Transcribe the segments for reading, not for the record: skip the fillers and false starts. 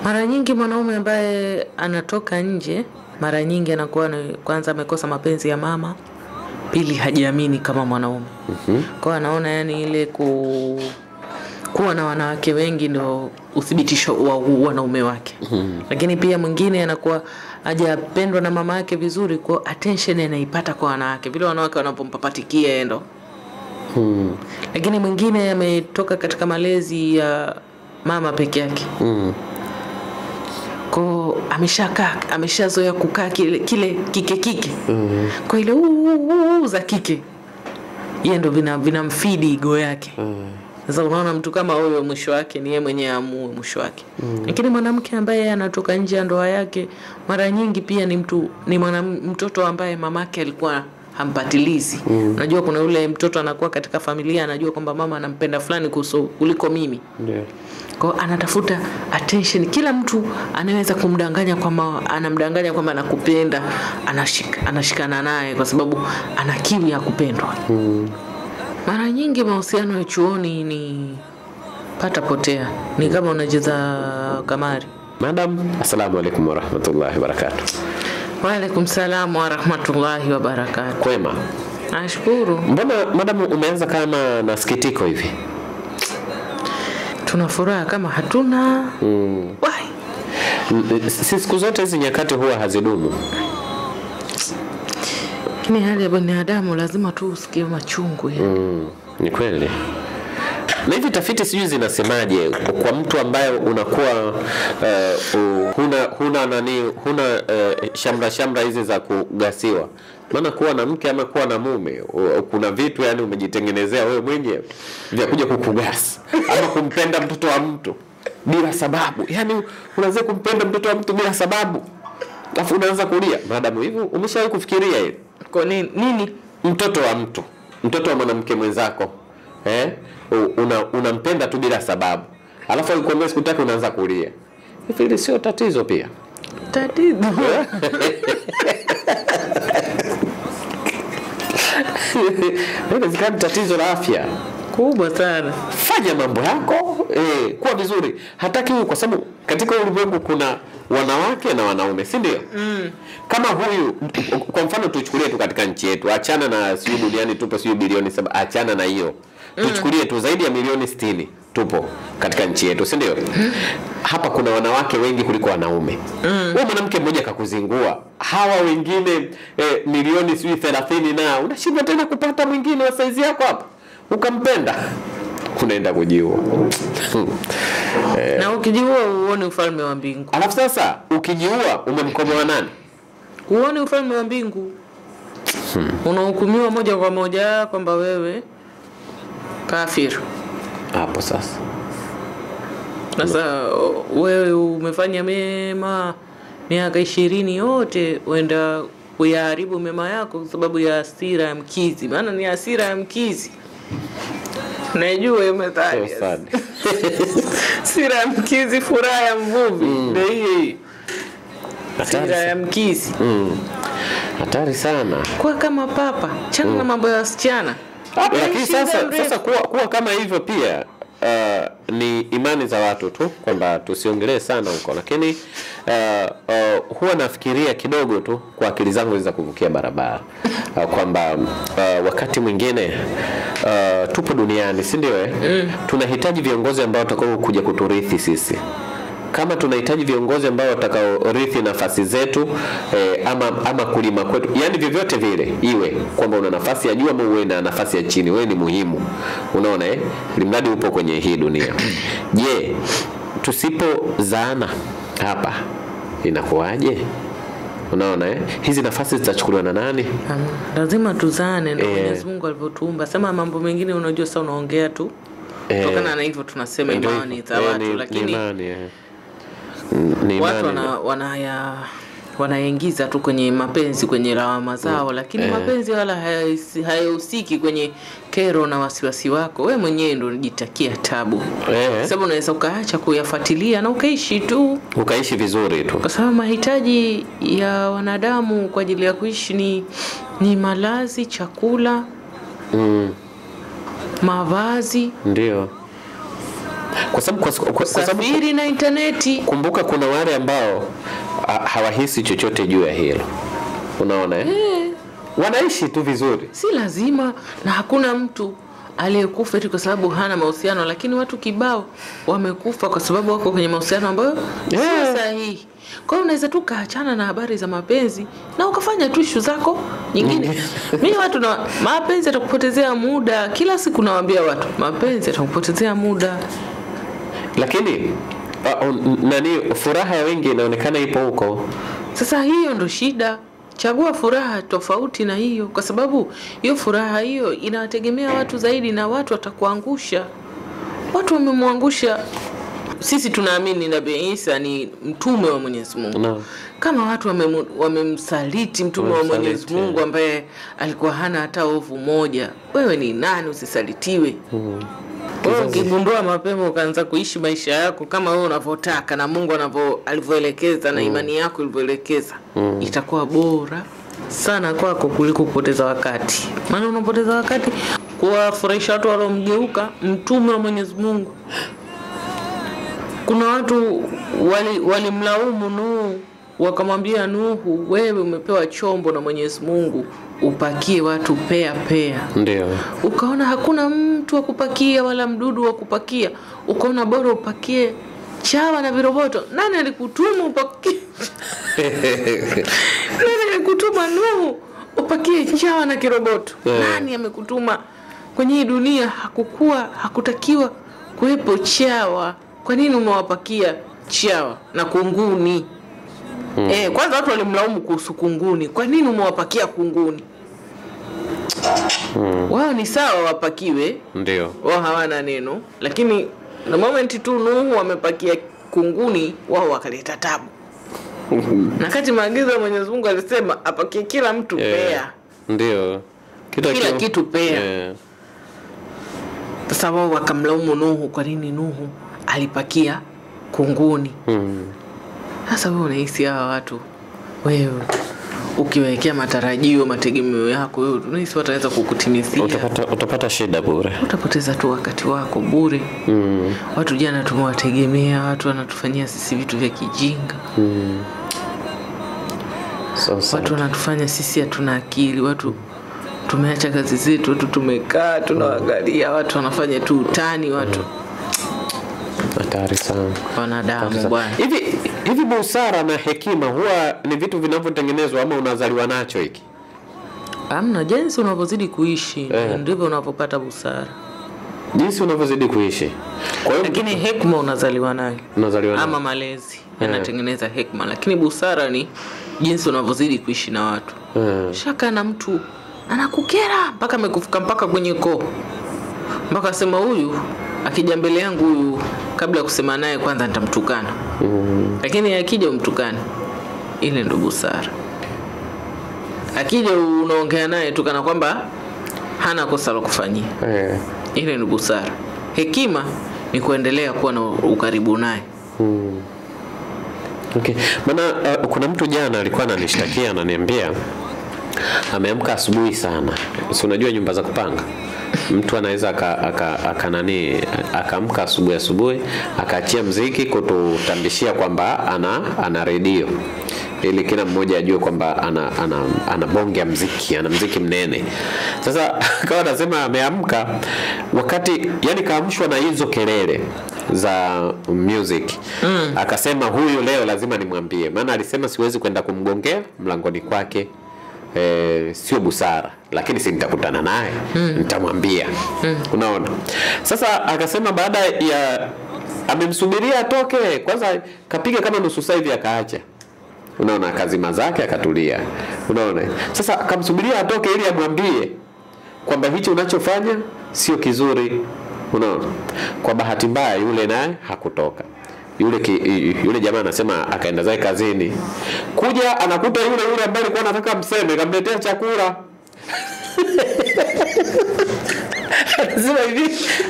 Mara nyingi mwanaume ambaye anatoka nje, mara nyingi anakuwa kwanza amekosa mapenzi ya mama, pili hajiamini kama mwanaume. Kwa anaona yani ile kuwa na wanawake wengi ndio uthibitisho wa wanaume wake. Lakini pia mwingine anakuwa hajapendwa na mama yake vizuri, kwa attention anaipata kwa wanawake. Vile wanawake wanapompapatikia ndo. Lakini mwingine ametoka katika malezi ya mama peke yake. Kwa ameshazoea kukaa kile kike. Kwa ile za kike. Yeye ndo vinamfeed ego yake. Sasa unaona mtu kama huyo mwisho wake ni yeye mwenyewe amue mwisho wake. Lakini mwanamke ambaye anatoka nje ya ndoa yake mara nyingi pia ni mtoto ambaye mamake alikuwa hampatilizi. Unajua kuna yule mtoto anakuwa katika familia anajua kwamba mama anampenda fulani kuliko mimi. Ndio. Kwa anatafuta attention. Kila mtu anaweza kumdanganya kwamba anamdanganya kwamba anakupenda, anashikana naye kwa sababu ana kiu ya kupendwa. Mara nyingi mahusiano ya chuoni ni pata potea. Ni kama unacheza kamari. Madam, assalamu alaykum wa rahmatullahi wa barakatuh. Wa alaykum salaam wa rahmatullahi wa barakatuh. Kwema. Nashukuru. Mbona madam umeanza kama nasikitiko hivi? Tuna furaha kama hatuna. Why? Siku zote hizi nyakati huwa hazidumu. Kini hali ya binadamu lazima tu usikie machungu ya. Ni kweli. Na hivi tafiti sijui zinasemaje kwa mtu ambaye unakuwa huna shamra hizi za kugasiwa. Maana kuwa na mke ama kuwa na mume kuna vitu yani umejitengenezea wewe mwenyewe vya kuja kukugasa ama kumpenda mtoto wa mtu bila sababu. Yani unaanza kumpenda mtoto wa mtu bila sababu. Alafu unaanza kulia. Madam hivi umeshawahi kufikiria hili? Kwa nini? Mtoto wa mtu, mtoto wa mwanamke mwenzako. Unampenda tu bila sababu. Alafu ukikwambia sikutaki unaanza kulia. Hivi sio tatizo pia? Tatizo. Ni tatizo la afya kubwa sana. Fanya mambo yako kuwa vizuri. Hataki huyu kwa sababu katika ulimwengu kuna wanawake na wanaume, si ndio? Kama huyu kwa mfano tuchukulie tu katika nchi yetu, achana na sio duniani tupo sio bilioni 7, achana na hiyo. Tuchukulie tu zaidi ya milioni 60 tupo katika nchi yetu, si ndio? Hapa kuna wanawake wengi kuliko wanaume. Wewe mwanamke mmoja kakuzingua, hawa wengine milioni 30 na unashindwa tena kupata mwingine wa size yako hapa. Ukampenda unaenda kujiua. Na ukijiua uone ufalme wa mbingu. Alafu sasa ukijiua umemkomoa nani? Uone ufalme wa mbingu. Unahukumiwa moja kwa moja kwamba wewe kafir. Hapo sasa. Sasa wewe umefanya mema miaka 20 yote uenda kuyaharibu mema yako kwa sababu ya hasira ya mkizi. Maana ni hasira ya mkizi. Najua hiyo methali. Hasira ya mkizi furaha ya mvuvi. Ndio hii. Hasira ya mkizi. Hatari sana. Kwa kama papa, chana na mambo ya wasichana. Lakini sasa kuwa kama hivyo pia ni imani za watu tu kwamba tusiongelee sana huko, lakini huwa nafikiria kidogo tu kwa akili zangu za kuvukia barabara kwamba wakati mwingine tupo duniani, si ndio? Tunahitaji viongozi ambao watakao kuja kuturithi sisi. Kama tunahitaji viongozi ambao watakaorithi nafasi zetu ama kulima kwetu, yani vyovyote vile iwe kwamba una nafasi ya juu ama uwe na nafasi ya chini, wewe ni muhimu. Unaona limradi upo kwenye hii dunia. Je, tusipozaana hapa inakuwaje? Unaona hizi nafasi zitachukuliwa na nani? Lazima tuzaane ndio Mwenyezi Mungu alivyotuumba. Sema mambo mengine unajua sasa unaongea tu. Kutokana na hivyo tunasema imani za watu, lakini watu wanaingiza tu kwenye mapenzi kwenye lawama zao, lakini mapenzi wala hayahusiki kwenye kero na wasiwasi wako. Wewe mwenyewe ndio unajitakia tabu. Sababu unaweza ukaacha kuyafuatilia na ukaishi tu, ukaishi vizuri tu. Kwa sababu mahitaji ya wanadamu kwa ajili ya kuishi ni malazi, chakula, mavazi. Ndio. Kwa sababu safiri na interneti. Kumbuka kuna wale ambao hawahisi chochote juu ya hilo. Unaona wanaishi tu vizuri. Si lazima, na hakuna mtu aliyekufa eti kwa sababu hana mahusiano, lakini watu kibao wamekufa kwa sababu wako kwenye mahusiano ambayo sio sahihi. Kwa hiyo unaweza tu kaachana na habari za mapenzi na ukafanya tu issue zako nyingine. Mimi watu na mapenzi yatakupotezea muda. Kila siku nawaambia watu mapenzi yatakupotezea muda. Lakini furaha ya wengi inaonekana ipo huko. Sasa hiyo ndo shida. Chagua furaha tofauti na hiyo, kwa sababu hiyo furaha hiyo inawategemea watu zaidi, na watu watakuangusha. Watu wamemwangusha. Sisi tunaamini Nabii Isa ni mtume wa Mwenyezi Mungu. No. Kama watu wamemsaliti mtume wa Mwenyezi Mungu ambaye alikuwa hana hata ovu moja, wewe ni nani usisalitiwe? Wewe ukigundua mapema ukaanza kuishi maisha yako kama wewe unavyotaka na Mungu alivyoelekeza na imani yako ilivyoelekeza, itakuwa bora sana kwako kuliko kupoteza wakati. Maana unapoteza wakati kuwafurahisha watu waliomgeuka mtume wa Mwenyezi Mungu. Kuna watu walimlaumu Nuhu, wakamwambia Nuhu, wewe umepewa chombo na Mwenyezi Mungu upakie watu pea. Ndio. Ukaona hakuna mtu wa kupakia wala mdudu wa kupakia, ukaona bora upakie chawa na viroboto. Nani alikutuma upakie? Nani alikutuma Nuhu upakie chawa na kiroboto? Nani amekutuma? Kwenye hii dunia hakutakiwa kuwepo chawa. Kwa nini umewapakia chawa na kunguni? Kwanza watu walimlaumu kuhusu kunguni. Kwa nini umewapakia kunguni? Wao ni sawa wapakiwe. Ndio. Wao hawana neno, lakini na moment tu Nuhu wamepakia kunguni, wao wakaleta tabu. Na kati maagizo ya Mwenyezi Mungu alisema apakie kila mtu pea. Ndio. Kila kitu pea. Sasa wao wakamlaumu Nuhu, kwa nini Nuhu alipakia kunguni? Sasa wewe unahisi hawa watu, wewe ukiwekea matarajio, mategemeo yako, wewe unahisi wataweza kukutimizia? Utapata shida bure. Utapoteza tu wakati wako bure. Watu jana tumewategemea, watu wanatufanyia sisi vitu vya kijinga. Watu wanatufanya sisi hatuna akili. Watu tumeacha kazi zetu, watu tumekaa tunaangalia, watu wanafanya tu utani. Watu hatari sana wanadamu bwana. Hivi busara na hekima huwa ni vitu vinavyotengenezwa ama unazaliwa nacho hiki? Amna, jinsi unavyozidi kuishi ndivyo unapopata busara. Jinsi unavyozidi kuishi. Kwa hiyo lakini hekima unazaliwa nayo. Ama malezi yanatengeneza hekima, lakini busara ni jinsi unavyozidi kuishi na watu. Shaka na mtu anakukera mpaka amekufika mpaka kwenye koo. Mpaka sema huyu akija mbele yangu huyu, kabla ya kusema naye kwanza nitamtukana. Lakini akija umtukane, ile ndo busara. Akija unaongea naye tu kana kwamba hana kosa la kufanyia, ile ndo busara. Hekima ni kuendelea kuwa na ukaribu naye. Okay. Maana kuna mtu jana alikuwa ananishtakia, ananiambia ameamka asubuhi sana. Si unajua nyumba za kupanga, mtu anaweza akaamka asubuhi akaachia muziki kututambishia kwamba ana redio, ili kila mmoja ajue kwamba ana bonge ya muziki, ana muziki mnene. Sasa akawa anasema ameamka wakati yani kaamshwa na hizo kelele za music. Akasema huyu leo lazima nimwambie, maana alisema siwezi kwenda kumgongea mlangoni kwake. Sio busara, lakini si nitakutana naye nitamwambia. Unaona? Sasa akasema baada ya amemsubiria atoke, kwanza kapiga kama nusu saa hivi akaacha. Unaona, kazima zake akatulia. Unaona? Sasa akamsubiria atoke ili amwambie kwamba hicho unachofanya sio kizuri. Unaona? Kwa bahati mbaya yule naye hakutoka. Yule jamaa anasema akaenda zake kazini. Kuja anakuta yule ambaye alikuwa anataka mseme kamletea chakula.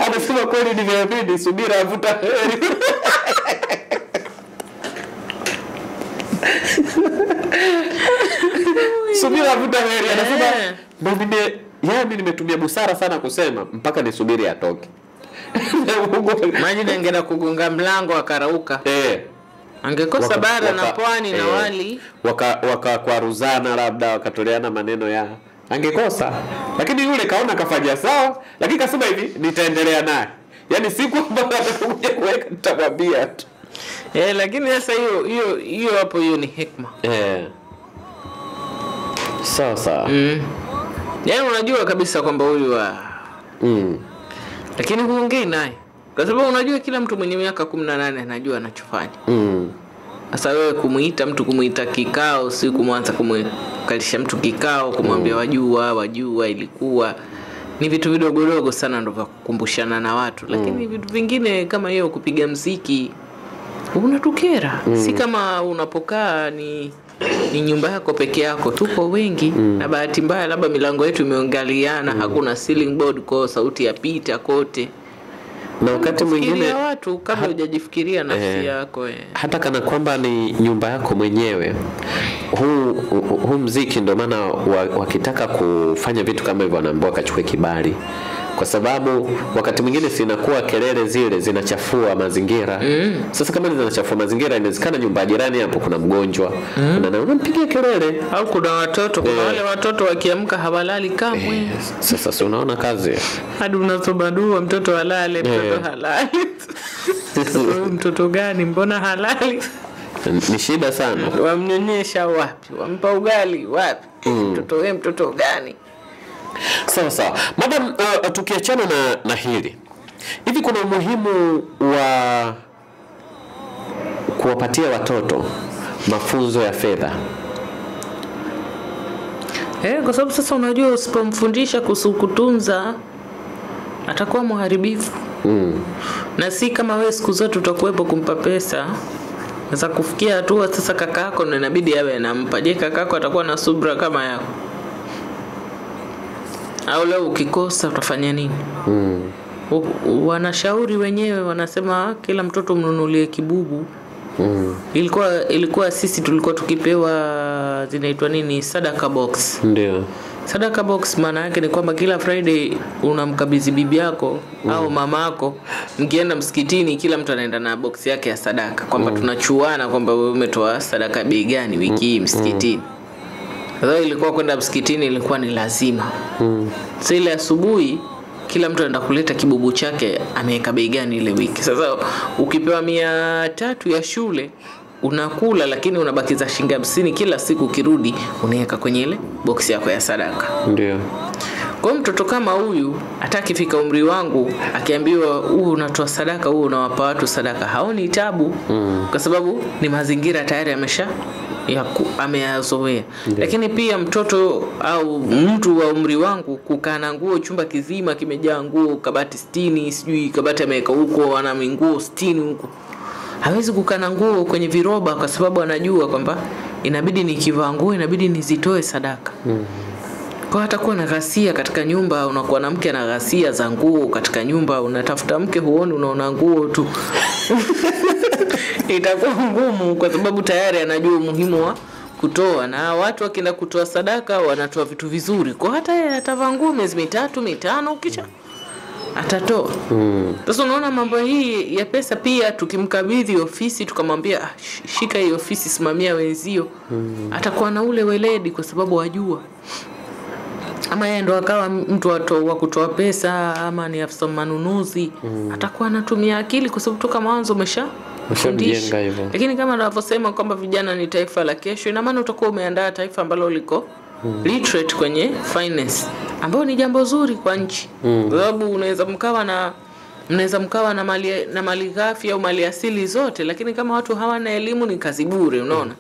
Anasema kweli nimeamini, subira avuta heri. Subira avuta heri. Anasema mimi nimetumia busara sana kusema mpaka nisubiri atoke. Maji angeenda kugonga mlango akarauka. Angekosa bara na pwani na wali. Wakakwaruzana labda wakatoleana maneno ya angekosa. Lakini yule kaona kafanya sawa, lakini kasema hivi nitaendelea naye. Yaani siku ambayo atakuja kuweka nitamwambia tu. Lakini sasa hiyo hapo hiyo ni hekima. Sawa. Yaani unajua kabisa kwamba huyu lakini huongei naye. Kwa sababu unajua kila mtu mwenye miaka 18 anajua anachofanya. Sasa wewe kumuita kikao, si kumwanza kumkalisha mtu kikao, kumwambia wajua ilikuwa ni vitu vidogo sana ndio vya kukumbushana na watu. Lakini vitu vingine kama hiyo kupiga muziki unatukera. Si kama unapokaa ni nyumba yako peke yako, tupo wengi na bahati mbaya labda milango yetu imeongaliana, hakuna ceiling board kwa sauti yapita kote. Na wakati mwingine watu kabla hujajifikiria nafsi yako hata kana kwamba ni nyumba yako mwenyewe, huu muziki ndio maana wakitaka kufanya vitu kama hivyo wanaambiwa kachukue kibali, kwa sababu wakati mwingine sinakuwa kelele zile zinachafua mazingira. Sasa kama zinachafua mazingira, inawezekana nyumba jirani hapo kuna mgonjwa, unampigia kelele, au kuna watoto, kuna wale watoto wakiamka hawalali kamwe. Sasa si unaona kazi hadi unasobadua mtoto halale, mtoto halali. Mtoto gani mbona halali? Ni shida sana. Wamnyonyesha wapi? Wampa ugali wapi? Mtoto gani? Sawa. Madam, tukiachana na hili, hivi kuna umuhimu wa kuwapatia watoto mafunzo ya fedha? Kwa sababu sasa unajua usipomfundisha kutunza atakuwa mharibifu. Na si kama wewe siku zote utakuwepo kumpa pesa. Sasa kufikia hatua sasa kakako ndio inabidi awe anampa. Je, kakako atakuwa na subra kama yako? Au leo ukikosa utafanya nini? Wanashauri wenyewe wanasema kila mtoto mnunulie kibubu. Ilikuwa sisi tulikuwa tukipewa zinaitwa nini, sadaka box. Ndio. Sadaka box maana yake ni kwamba kila Friday unamkabidhi bibi yako au mamako, mkienda msikitini kila mtu anaenda na box yake ya sadaka, kwamba tunachuana kwamba wewe umetoa sadaka bei gani wiki hii msikitini. Sasa ilikuwa kwenda msikitini ilikuwa ni lazima. Sasa ile asubuhi kila mtu anaenda kuleta kibubu chake ameweka bei gani ile wiki. Sasa ukipewa 300 ya shule unakula, lakini unabakiza shilingi 50 kila siku, kirudi unaweka kwenye ile box yako ya sadaka. Ndio. Kwa mtoto kama huyu atakifika umri wangu akiambiwa unatoa sadaka, unawapa watu sadaka, haoni tabu. Kwa sababu ni mazingira tayari ameyazoea. Lakini pia mtoto au mtu wa umri wangu kukaa na nguo chumba kizima kimejaa nguo, kabati 60, sijui kabati ameweka huko ana nguo 60 huko, hawezi kukaa na nguo kwenye viroba, kwa sababu anajua kwamba inabidi nikivaa nguo inabidi nizitoe sadaka. Kwa atakuwa na ghasia katika nyumba, unakuwa na mke na ghasia za nguo katika nyumba, unatafuta mke huoni, unaona nguo tu. Itakuwa ngumu, kwa sababu tayari anajua umuhimu wa kutoa, na watu wakienda kutoa sadaka wanatoa vitu vizuri. Kwa hata yeye atavaa nguo miezi 3-5 kisha atatoa. Sasa unaona mambo hii ya pesa pia tukimkabidhi ofisi tukamwambia shika hii ofisi, simamia wenzio, atakuwa na ule weledi kwa sababu wajua. Ama yeye ndo akawa mtu wa kutoa pesa, ama ni afisa manunuzi, atakuwa anatumia akili kwa sababu toka mwanzo umeshafundisha. Lakini kama ninavyosema kwamba vijana ni taifa la kesho, ina maana utakuwa umeandaa taifa ambalo liko literate kwenye finance, ambao ni jambo zuri kwa nchi. Kwa sababu unaweza mkawa na mali ghafi au mali asili zote, lakini kama watu hawana elimu ni kazi bure, unaona?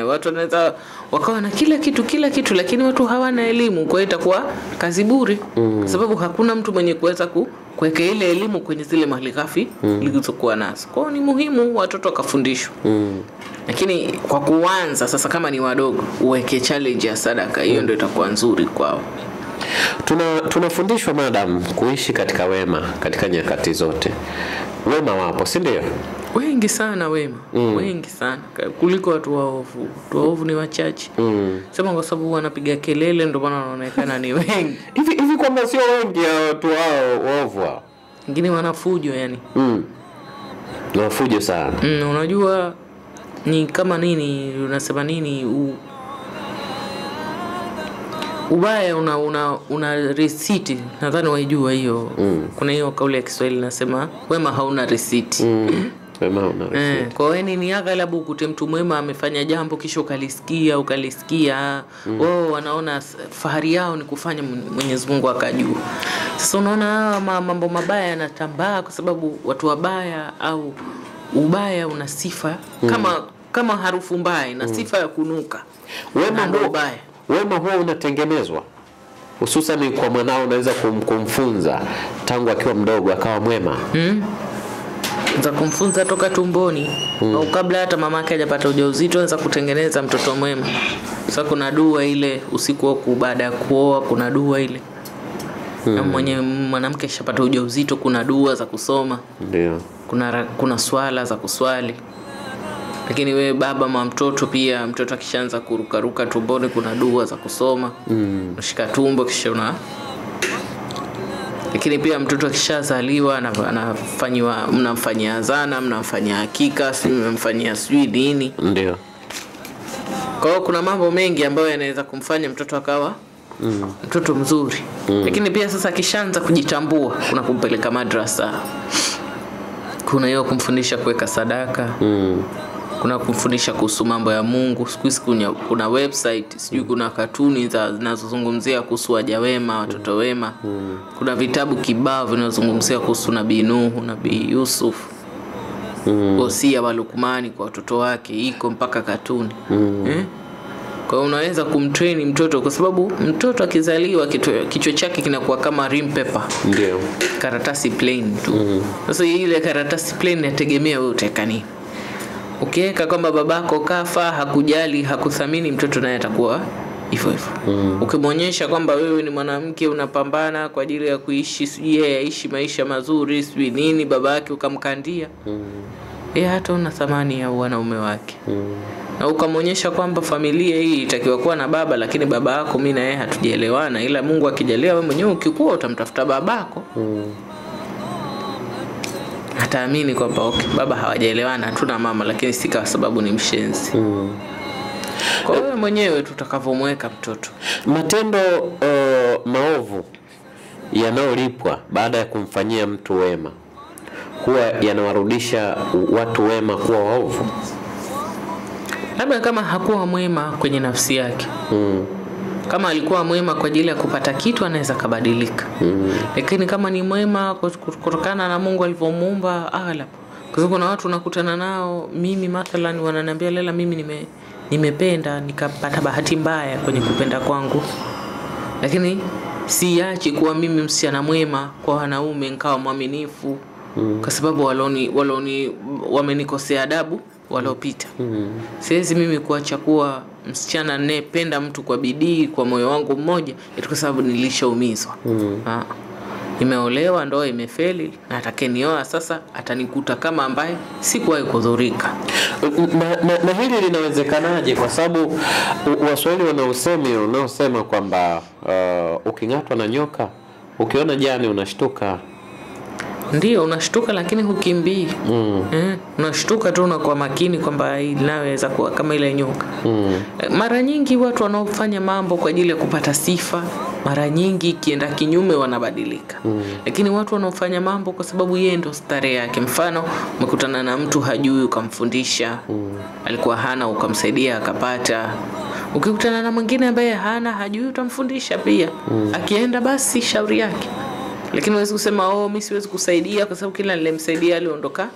Watu wanaweza wakawa na kila kitu lakini watu hawana elimu, kwa hiyo itakuwa kazi bure. Kwa sababu hakuna mtu mwenye kuweza kuweka ile elimu kwenye zile mali ghafi zilizokuwa nazo. Kwa hiyo ni muhimu watoto wakafundishwa. Lakini kwa kuanza sasa, kama ni wadogo, uweke challenge ya sadaka, hiyo ndio itakuwa nzuri kwao. Tunafundishwa madam kuishi katika wema katika nyakati zote. Wema wapo, si ndio? Wengi sana wema. Wengi sana kuliko watu waovu. Watu waovu ni wachache. Sema kwa sababu wanapiga kelele ndio maana wanaonekana ni wengi. Hivi kwamba sio wengi watu wao waovu. wengine wanafujo yani. Wanafujo sana. Unajua ni kama nini, unasema nini, ubaya una receipt, nadhani waijua hiyo. Kuna hiyo kauli ya Kiswahili inasema wema hauna receipt. Wema hauna receipt. Kwa hiyo ni aghalabu ukute mtu mwema amefanya jambo kisha ukalisikia wanaona fahari yao ni kufanya Mwenyezi Mungu akajua. Sasa unaona mambo mabaya yanatambaa kwa sababu watu wabaya, au ubaya una sifa kama harufu mbaya na sifa ya kunuka. Wema huwa unatengenezwa hususan kwa mwanao, unaweza kumfunza tangu akiwa mdogo akawa mwema. Za kumfunza toka tumboni au kabla hata mamake hajapata ujauzito, anaweza kutengeneza mtoto mwema. Sasa kuna dua ile usiku baada ya kuoa, kuna dua ile. Na mwanamke shapata ujauzito, kuna dua za kusoma. Ndio. Kuna swala za kuswali. Lakini we baba ma mtoto pia, mtoto akishaanza kurukaruka tumboni kuna dua za kusoma. Unashika tumbo kisha lakini pia mtoto akishazaliwa anafanywa, mnamfanyia azana, mnamfanyia hakika, mnamfanyia sijui nini. Ndio. Kwa hiyo kuna mambo mengi ambayo yanaweza kumfanya mtoto akawa mtoto mzuri. Lakini pia sasa akishaanza kujitambua, kuna kumpeleka madrasa. Kuna hiyo kumfundisha kuweka sadaka. Kuna kumfundisha kuhusu mambo ya Mungu. Siku hizi kuna website, sijui kuna katuni zinazozungumzia kuhusu waja wema, watoto wema. Kuna vitabu kibao vinazozungumzia kuhusu Nabii Nuhu, Nabii Yusuf. Wosia wa Luqman kwa watoto wake, iko mpaka katuni. Kwa hiyo unaweza kumtrain mtoto, kwa sababu mtoto akizaliwa kichwa chake kinakuwa kama rim paper. Ndio. Karatasi plain tu. Sasa ile karatasi plain inategemea wewe utaweka nini. Ukiweka kwamba babako kafa, hakujali, hakuthamini, mtoto naye atakuwa hivyo hivyo. Ukimwonyesha kwamba wewe ni mwanamke unapambana kwa ajili ya kuishi, yeye aishi maisha mazuri, sijui nini, babake ukamkandia, hata una thamani ya wanaume wake. Na ukamwonyesha kwamba familia hii itakiwa kuwa na baba, lakini baba yako mimi na yeye hatujaelewana, ila Mungu akijalia wewe mwenyewe ukikua utamtafuta babako. Ataamini kwamba baba hawajaelewana, hatuna mama, lakini si kwa sababu ni mshenzi. Kwa hiyo mwenyewe tutakavomweka mtoto. Matendo maovu yanayolipwa baada ya kumfanyia mtu wema huwa yanawarudisha watu wema kuwa waovu. Labda kama hakuwa mwema kwenye nafsi yake. Kama alikuwa mwema kwa ajili ya kupata kitu, anaweza kabadilika. Lakini kama ni mwema kutokana na Mungu alivyomuumba, kwa sababu kuna watu nakutana nao, mimi mathalan wananiambia Lela, mimi nimependa nikapata bahati mbaya kwenye kupenda kwangu, lakini siachi kuwa mimi msichana mwema kwa wanaume, nikawa mwaminifu kwa sababu wamenikosea adabu waliopita. Siwezi mimi kuacha kuwa msichana ninayependa mtu kwa bidii kwa moyo wangu mmoja kwa sababu nilishaumizwa. Nimeolewa, ndoa imefeli, na atakayenioa sasa atanikuta kama ambaye sikuwahi kudhurika. Na hili linawezekanaje? Kwa sababu Waswahili wanaosema kwamba uking'atwa na nyoka, ukiona jani unashtuka. Ndio unashtuka, lakini hukimbii. Unashtuka tu, unakuwa makini kwamba inaweza kuwa kama ile nyoka. Mara nyingi watu wanaofanya mambo kwa ajili ya kupata sifa, mara nyingi kienda kinyume wanabadilika. Lakini watu wanaofanya mambo kwa sababu yeye ndo starehe yake, mfano umekutana na mtu hajui ukamfundisha, alikuwa hana ukamsaidia akapata. Ukikutana na mwingine ambaye hajui utamfundisha pia. Akienda basi shauri yake. Lakini huwezi kusema mimi siwezi kusaidia kwa sababu kila nilimsaidia aliondoka.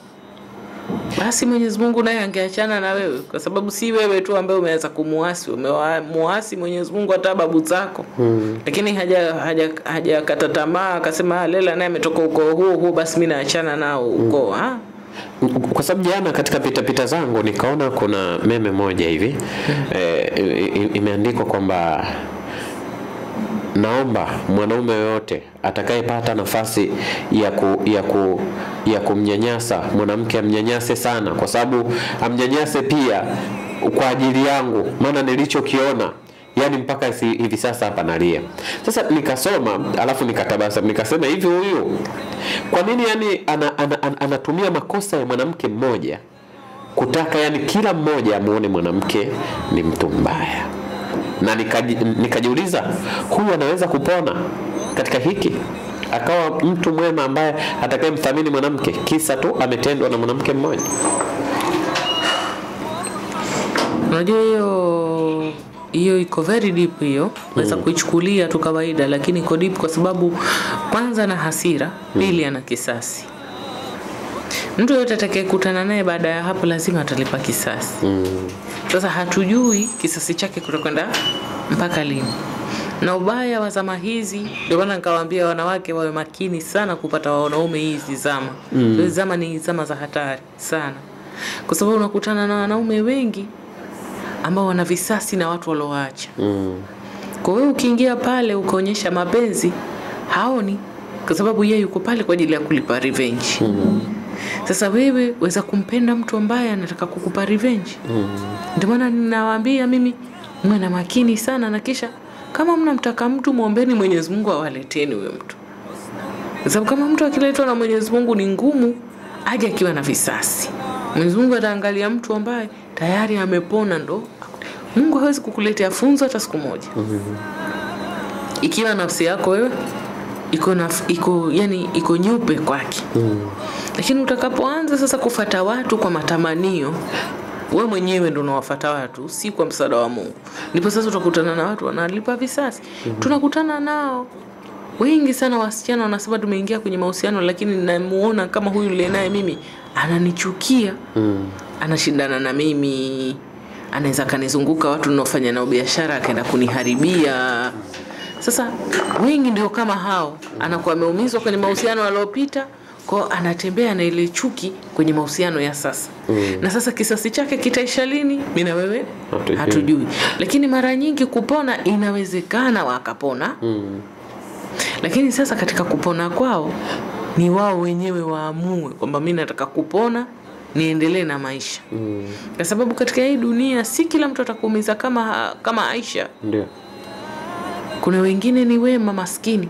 Basi Mwenyezi Mungu naye angeachana na wewe, kwa sababu si wewe tu ambaye umeanza kumuasi, umemuasi Mwenyezi Mungu hata babu zako. Lakini hajakata tamaa akasema Lela naye ametoka huko basi mimi naachana nao huko. Kwa sababu jana katika pita zangu nikaona kuna meme moja hivi imeandikwa kwamba naomba mwanaume yote atakayepata nafasi ya kumnyanyasa mwanamke amnyanyase sana, kwa sababu amnyanyase pia kwa ajili yangu, maana nilichokiona yani mpaka hivi sasa hapa nalia. Sasa nikasoma alafu nikatabasamu, nikasema hivi, huyu kwa nini yani anatumia makosa ya mwanamke mmoja kutaka yani kila mmoja amuone mwanamke ni mtu mbaya? Na nikajiuliza, huyu anaweza kupona katika hiki, akawa mtu mwema ambaye atakayemthamini mwanamke kisa tu ametendwa na mwanamke mmoja? Unajua hiyo iko very deep hiyo. Naweza kuichukulia tu kawaida, lakini iko deep kwa sababu kwanza na hasira, pili ana kisasi. Mtu yote atakayekutana naye baada ya hapo lazima atalipa kisasi. Sasa hatujui kisasi chake kutakwenda mpaka lini. Na ubaya wa zama hizi, ndio maana nikawaambia wanawake wawe makini sana kupata wanaume hizi zama. Hizi zama ni zama za hatari sana. Kwa sababu unakutana na wanaume wengi ambao wana visasi na watu walioacha. Kwa hiyo ukiingia pale ukaonyesha mapenzi, haoni, kwa sababu yeye yuko pale kwa ajili ya kulipa revenge. Sasa wewe waweza kumpenda mtu ambaye anataka kukupa revenge. Ndio maana ninawaambia mimi mwe na makini sana, na kisha kama mnamtaka mtu muombeeni Mwenyezi Mungu awaleteni huyo mtu. Kwa sababu kama mtu akiletwa na Mwenyezi Mungu ni ngumu aje akiwa na visasi. Mwenyezi Mungu ataangalia mtu ambaye tayari amepona, ndo Mungu hawezi kukuletea funzo hata siku moja. Ikiwa nafsi yako wewe iko nyupe kwake. Lakini utakapoanza sasa kufuata watu kwa matamanio, wewe mwenyewe ndio unawafuata watu, si kwa msaada wa Mungu. Ndipo sasa utakutana na watu wanalipa visasi. Tunakutana nao wengi sana, wasichana wanasema tumeingia kwenye mahusiano, lakini ninamuona kama huyu yule naye mimi ananichukia. Anashindana na mimi, anaweza kanizunguka watu ninaofanya nao biashara akaenda kuniharibia. Sasa wengi ndio kama hao, anakuwa ameumizwa kwenye mahusiano aliyopita, kwa anatembea na ile chuki kwenye mahusiano ya sasa. Na sasa kisasi chake kitaisha lini, mimi na wewe hatujui. Lakini mara nyingi kupona inawezekana wakapona. Lakini sasa katika kupona kwao ni wao wenyewe waamue kwamba mimi nataka kupona, niendelee na maisha. Kwa sababu katika hii dunia si kila mtu atakuumiza kama Aisha. Ndio. Kuna wengine ni wema maskini.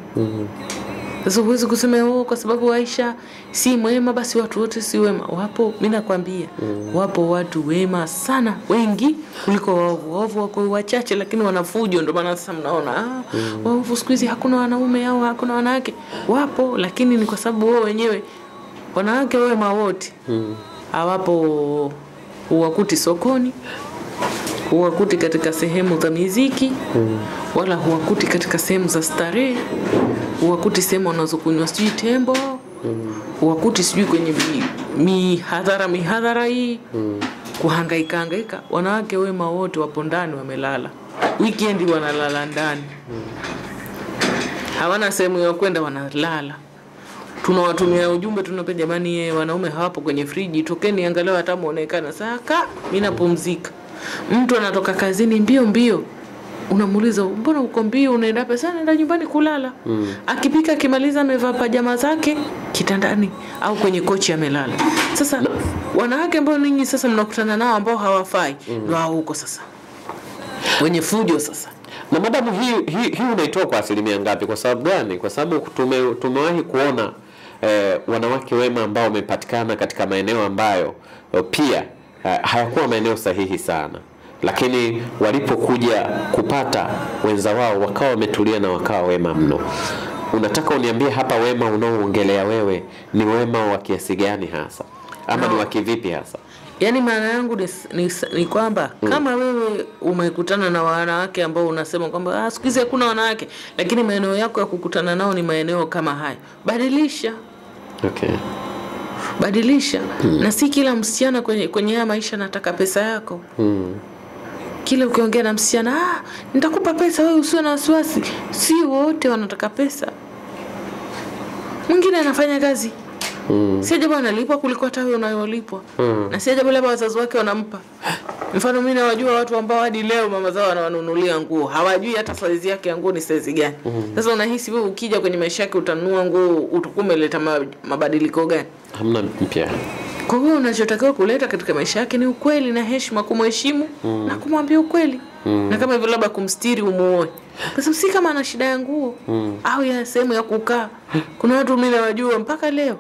Sasa huwezi kusema kwa sababu Aisha si mwema basi watu wote si wema. Wapo, mimi nakwambia, wapo watu wema sana, wengi kuliko waovu. Wako wachache lakini wanafujo, ndio maana sasa mnaona waovu siku hizi hakuna wanaume au hakuna wanawake. Wapo, lakini ni kwa sababu wao wenyewe wanawake wema wote. Hawapo, huwakuti sokoni, huwakuti katika sehemu za muziki, wala huwakuti katika sehemu za starehe, huwakuti sehemu wanazokunywa sijui tembo, huwakuti sijui kwenye mihadhara hii, kuhangaika. Wanawake wema wote wapo ndani wamelala. Weekend wanalala ndani. Hawana sehemu ya kwenda, wanalala. Tunawatumia ujumbe, tunapenda jamani, wanaume hawapo kwenye friji, tokeni angalau hata muonekana. Saka mimi napumzika. Mtu anatoka kazini mbio, unamuuliza mbona uko mbio, unaenda pesa? Naenda nyumbani kulala. Akipika akimaliza amevaa pajama zake kitandani au kwenye kochi amelala. Sasa wanawake ambao ninyi sasa mnakutana nao ambao hawafai, ndio huko sasa wenye fujo sasa. Na madamu hii unaitoa kwa asilimia ngapi? Kwa sababu gani? Kwa sababu tumewahi kuona wanawake wema ambao wamepatikana katika maeneo ambayo pia hayakuwa maeneo sahihi sana, lakini walipokuja kupata wenza wao wakawa wametulia na wakawa wema mno. Unataka uniambie hapa wema unaoongelea wewe ni wema wa kiasi gani hasa? Ama ni wa kivipi hasa? Yaani maana yangu ni kwamba kama wewe umekutana na wanawake ambao unasema kwamba siku hizi hakuna wanawake, lakini maeneo yako ya kukutana nao ni maeneo kama haya, badilisha. Okay. Badilisha. Na si kila msichana kwenye haya maisha nataka pesa yako. Kile ukiongea na msichana, nitakupa pesa wewe usiwe na wasiwasi. Si wote wanataka pesa. Mwingine anafanya kazi. Si ajabu analipwa kuliko hata wewe unayolipwa. Na si ajabu labda wazazi wake wanampa. Mfano mimi nawajua watu ambao hadi leo mama zao wanawanunulia nguo, hawajui hata size yake ya nguo ni size gani. Sasa unahisi wewe ukija kwenye maisha yake utanunua nguo utakuwa umeleta mabadiliko gani? Hamna mpya. Kwa hiyo unachotakiwa kuleta katika maisha yake ni ukweli na heshima, kumheshimu na kumwambia ukweli. Na kama hivyo labda kumstiri umuoe. Sasa si kama ana shida ya nguo au ya sehemu ya kukaa. Kuna watu mimi nawajua mpaka leo.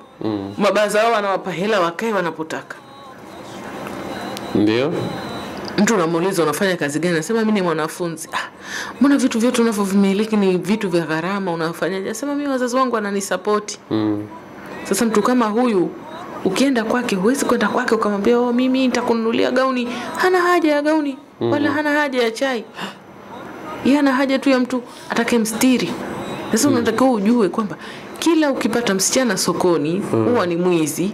Mabaza wao wanawapa hela wakae wanapotaka. Ndio. Mtu unamuuliza unafanya kazi gani? Anasema mimi ni mwanafunzi. Mbona vitu vyote unavyovimiliki ni vitu vya gharama, unafanyaje? Anasema mimi wazazi wangu wananisupport. Sasa mtu kama huyu ukienda kwake huwezi kwenda kwake ukamwambia mimi nitakununulia gauni. Hana haja ya gauni wala hana haja ya chai. Yeye ana haja tu ya mtu atakayemstiri. Sasa unatakiwa ujue kwamba kila ukipata msichana sokoni huwa ni mwizi.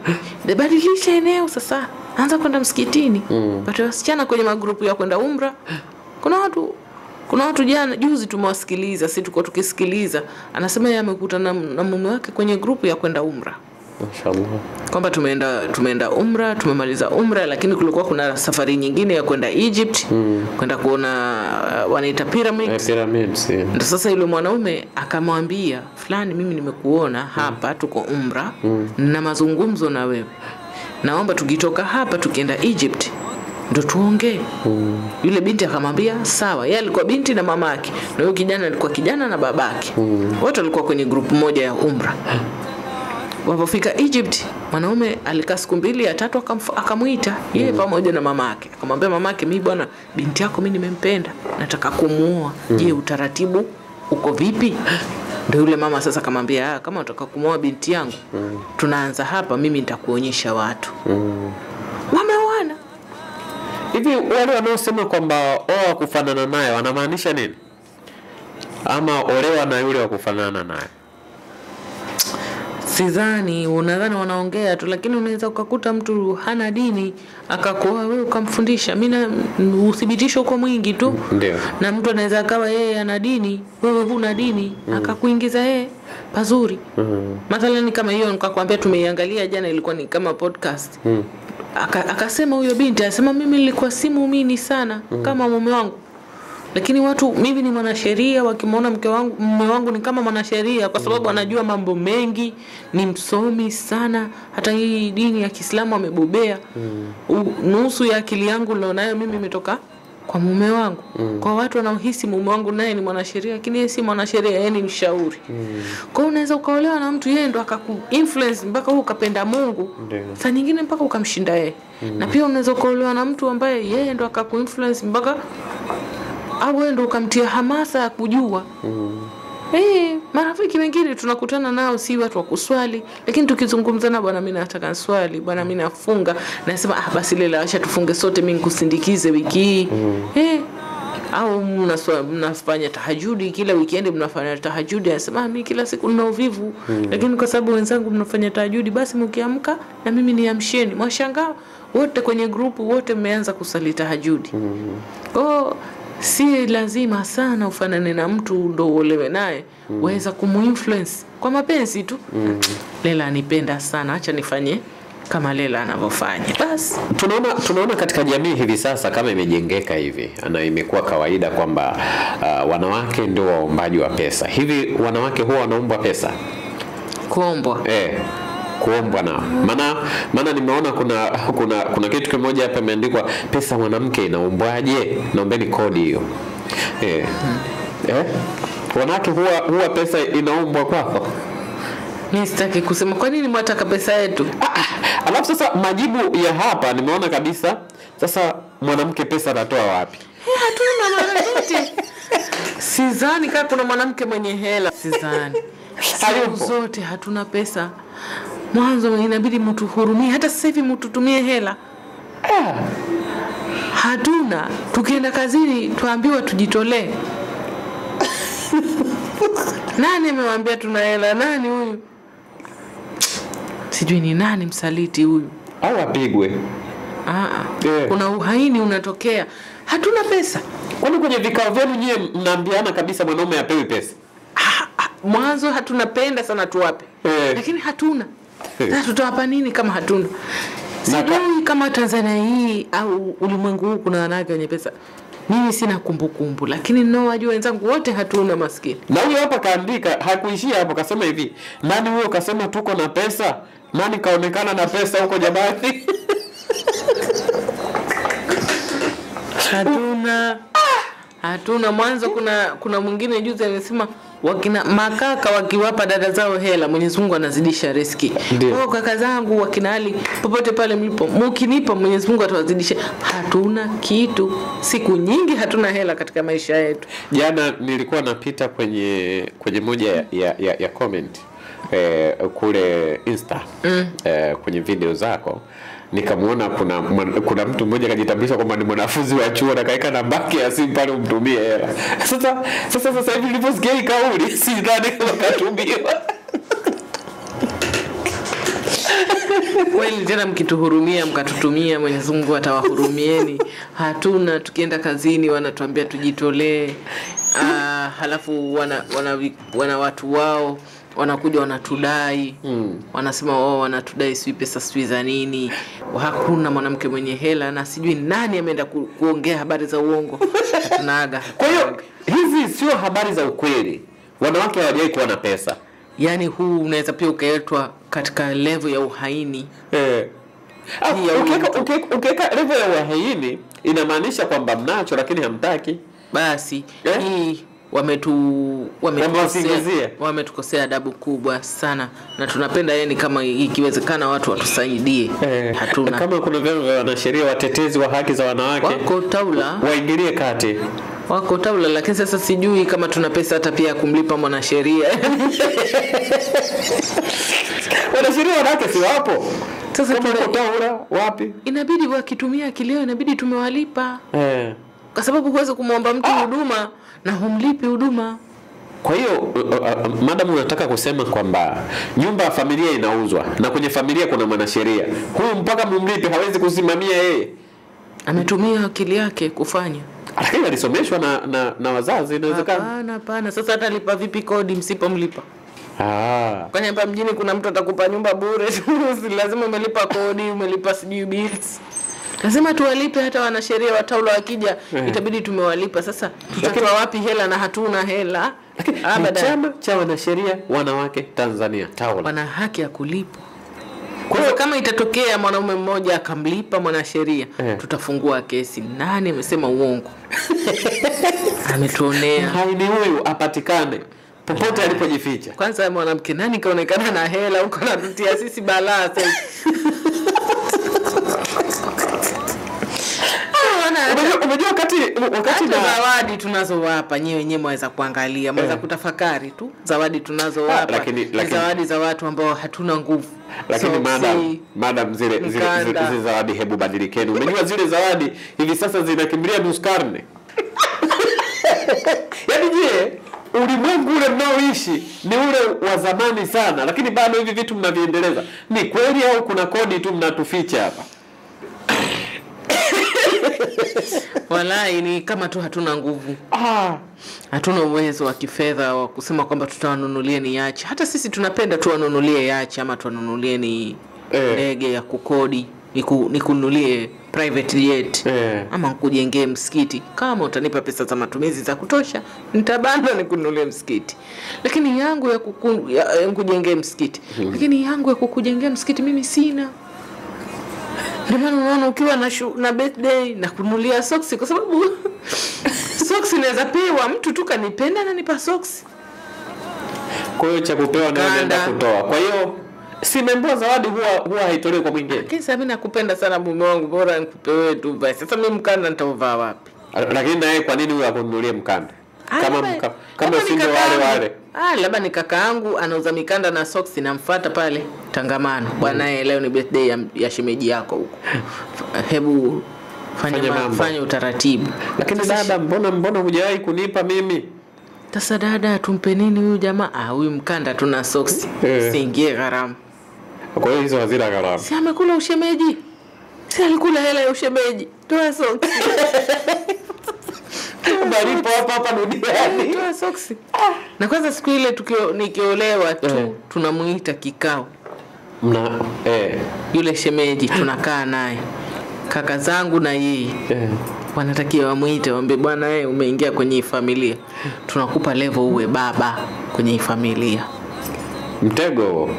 Badilisha eneo sasa. Anza kwenda msikitini. Pata wasichana kwenye magrupu ya kwenda umra. Kuna watu jana juzi tumewasikiliza, sisi tuko tukisikiliza. Anasema yeye amekutana na mume wake kwenye grupu ya kwenda umra. Mashaallah. Kwamba tumeenda umra, tumemaliza umra, lakini kulikuwa kuna safari nyingine ya kwenda Egypt, kwenda kuona wanaita pyramids. Pyramids. Ndio sasa yule mwanaume akamwambia, "Fulani mimi nimekuona hapa tuko umra na mazungumzo na wewe. Naomba tukitoka hapa tukienda Egypt ndo tuongee." Yule binti akamwambia, "Sawa." Yeye alikuwa binti na mamake, na yule kijana alikuwa kijana na babake. Wote walikuwa kwenye grupu moja ya umra. Walipofika Egypt, mwanaume alikaa siku 2 ya 3 akamuita yeye pamoja na mamake. Akamwambia mamake, "Mimi bwana binti yako mimi nimempenda, nataka kumuoa. Je, utaratibu uko vipi?" Ndio yule mama sasa akamwambia, "Kama unataka kumuoa binti yangu, tunaanza hapa, mimi nitakuonyesha watu." Wameoana. Hivi wale wanaosema kwamba oa kufanana naye wanamaanisha nini? Ama olewa na yule wa kufanana naye? Sidhani, unadhani wanaongea tu, lakini unaweza ukakuta mtu hana dini akakuoa wewe ukamfundisha. Mimi uthibitisho uko mwingi tu. Ndio. Na mtu anaweza akawa yeye ana dini, wewe huna dini, akakuingiza yeye pazuri. Mathalan kama hiyo nikakwambia tumeiangalia jana, ilikuwa ni kama podcast. Akasema huyo binti anasema mimi nilikuwa si muumini sana kama mume wangu. Lakini watu mimi ni mwanasheria, wakimwona mume wangu ni kama mwanasheria kwa sababu anajua mambo mengi, ni msomi sana, hata hii dini ya Kiislamu amebobea. Nusu ya akili yangu nayo mimi imetoka kwa mume wangu. Kwa watu wanaohisi mume wangu naye ni mwanasheria, lakini yeye si mwanasheria, yeye ni mshauri. Kwa unaweza ukaolewa na mtu yeye ndo akakuinfluence mpaka wewe ukapenda Mungu. Saa nyingine mpaka ukamshinda yeye. Na pia unaweza ukaolewa na mtu ambaye yeye ndo akakuinfluence mpaka au wewe ndo ukamtia hamasa ya kujua. Marafiki wengine tunakutana nao si watu wa kuswali, lakini tukizungumza na bwana mimi nataka swali, bwana mimi nafunga, nasema basi leo acha tufunge sote, mimi nikusindikize wiki hii. Au mnafanya tahajudi kila weekend, mnafanya tahajudi, anasema mimi kila siku nina uvivu, lakini kwa sababu wenzangu mnafanya tahajudi basi mkiamka na mimi niamsheni. Mwashangaa wote kwenye grupu wote mmeanza kusali tahajudi. Si lazima sana ufanane na mtu ndo uolewe naye. Waweza kumuinfluence kwa mapenzi tu. Lela anipenda sana, acha nifanye kama Lela anavyofanya. Basi tunaona katika jamii hivi sasa kama imejengeka hivi, na imekuwa kawaida kwamba wanawake ndio waombaji wa pesa. Hivi wanawake huwa wanaomba pesa? Kuombwa. Kuombwa na. Maana nimeona kuna kitu kimoja hapa imeandikwa pesa mwanamke inaombwaje? Naombeni kodi hiyo. Wanawake huwa pesa inaombwa kwako? Mimi sitaki kusema kwa nini mwataka pesa yetu. Alafu sasa majibu ya hapa nimeona kabisa sasa mwanamke pesa anatoa wapi? Hatuna mwanamke. Sidhani kama kuna mwanamke mwenye hela, sidhani. Zote hatuna pesa. Mwanzo inabidi mtu hurumie, hata sasa hivi mtu tumie hela. Hatuna. Tukienda kazini tuambiwa tujitolee. Nani amemwambia tuna hela? Nani huyu? Sijui ni nani msaliti huyu. Au apigwe. Kuna uhaini unatokea. Hatuna pesa. Kwani kwenye vikao vyenu nyie mnaambiana kabisa mwanaume apewe pesa? Mwanzo hatunapenda sana tuwape. Lakini hatuna. Sasa tutawapa nini kama hatuna? Sijui kama Tanzania hii au ulimwengu huu kuna wanawake wenye pesa. Mimi sina kumbukumbu, lakini wajua wenzangu wote hatuna maskini. Na huyo hapa kaandika, hakuishia hapo, kasema hivi, nani huyo kasema tuko na pesa? Nani kaonekana na pesa huko jamani? Hatuna. Mwanzo kuna mwingine juzi amesema wakina makaka wakiwapa dada zao hela, Mwenyezi Mungu anazidisha riski. Kwa kaka zangu wakina Ali, popote pale mlipo, mkinipa Mwenyezi Mungu atawazidisha. Hatuna kitu. Siku nyingi hatuna hela katika maisha yetu. Jana nilikuwa napita kwenye moja ya comment kule Insta kwenye video zako, nikamuona kuna mtu mmoja kajitambulisha kwamba ni mwanafunzi wa chuo na kaeka namba yake ya simu pale umtumie hela. Sasa hivi niliposikia hii kauli sidhani kama katumiwa. Kweli tena mkituhurumia mkatutumia, Mwenyezi Mungu atawahurumieni. Hatuna, tukienda kazini wanatuambia tujitolee. Halafu wana watu wao wanakuja wanatudai. Wanasema wao wanatudai sio pesa sio za nini. Hakuna mwanamke mwenye hela na sijui nani ameenda kuongea habari za uongo. Hatunaaga. Kwa hiyo hizi sio habari za ukweli. Wanawake hawajai kuwa na pesa. Yaani huu unaweza pia ukaetwa katika level ya uhaini. Ukiweka level ya uhaini inamaanisha kwamba mnacho lakini hamtaki. Basi hii wametukosea adabu kubwa sana, na tunapenda yani kama ikiwezekana watu watusaidie. Hatuna. Kama kuna vyama vya wanasheria watetezi wa haki za wanawake wako taula, waingilie kati. Wako taula, lakini sasa sijui kama tuna pesa hata pia kumlipa mwanasheria. Wanasheria wanawake si wapo. Sasa wako taula wapi? Inabidi wakitumia akilio, inabidi tumewalipa. Kwa sababu huwezi kumwomba mtu huduma na humlipi huduma. Kwa hiyo madam unataka kusema kwamba nyumba ya familia inauzwa na kwenye familia kuna mwanasheria. Huyu mpaka mumlipe hawezi kusimamia yeye. Ametumia akili yake kufanya. Lakini alisomeshwa na wazazi inawezekana. Hapana. Sasa atalipa vipi kodi msipomlipa? Kwani hapa mjini kuna mtu atakupa nyumba bure? Lazima umelipa kodi, umelipa sijui bills. Lazima tuwalipe hata wanasheria wa taula wakija, itabidi tumewalipa. Sasa tutatoa wapi hela na hatuna hela? Chama cha wanasheria wanawake Tanzania taula wana haki ya kulipwa. Kwa hiyo kama itatokea mwanaume mmoja akamlipa mwanasheria, tutafungua kesi. Nani amesema uongo? Ametuonea. Haini huyu apatikane popote alipojificha. Kwanza mwanamke nani kaonekana na hela huko anatutia sisi balaa sasa. Unajua wakati na zawadi tunazowapa wenyewe mwaweza kuangalia, mwaweza kutafakari tu zawadi tunazowapa. Ni zawadi za watu ambao hatuna nguvu. Lakini madam zile zawadi hebu badilikeni. Unajua zile zawadi hivi sasa zinakimbilia nusu karne. Yaani ulimwengu ule mnaoishi ni ule wa zamani sana, lakini bado hivi vitu mnaviendeleza. Ni kweli au kuna kodi tu mnatuficha hapa? Walai ni kama tu hatuna nguvu. Hatuna uwezo wa kifedha wa kusema kwamba tutawanunulie ni yachi. Hata sisi tunapenda tu wanunulie yachi ama tuwanunulie ni ndege ya kukodi, nikununulie private jet, ama nikujengee msikiti. Kama utanipa pesa za matumizi za kutosha, nitabana nikununulie msikiti. Lakini yangu ya kujengea msikiti. Lakini yangu ya kukujengea msikiti mimi sina. Ndio maana unaona ukiwa na birthday na kununulia socks, kwa sababu socks inaweza pewa mtu tu kanipenda na nipa socks. Kwa hiyo cha kupewa na naenda kutoa. Kwa hiyo si membo zawadi huwa haitolewi kwa mwingine. Kisa mimi nakupenda sana mume wangu, bora nikupe wewe tu basi. Sasa mimi mkanda nitauvaa wapi? Lakini naye kwa nini huyo akununulie mkanda? Kama si wale. Labda ni kaka yangu anauza mikanda na socks, namfuata pale Tangamano. Bwana leo ni birthday ya shemeji yako huko. Hebu fanya utaratibu. Lakini dada mbona hujawahi kunipa mimi? Sasa dada tumpe nini huyu jamaa? Huyu mkanda tuna socks. Siingie gharama. Kwa hiyo hizo hazina gharama. Si amekula ushemeji. Si alikula hela ya ushemeji. Toa socks. Balipo hapa duniani. Toa socks. Na kwanza siku ile nikiolewa tu tunamuita kikao. Yule shemeji tunakaa naye. Kaka zangu na yeye. Wanatakiwa wamuite waambie bwana umeingia kwenye familia. Tunakupa level uwe baba kwenye familia. Mtego.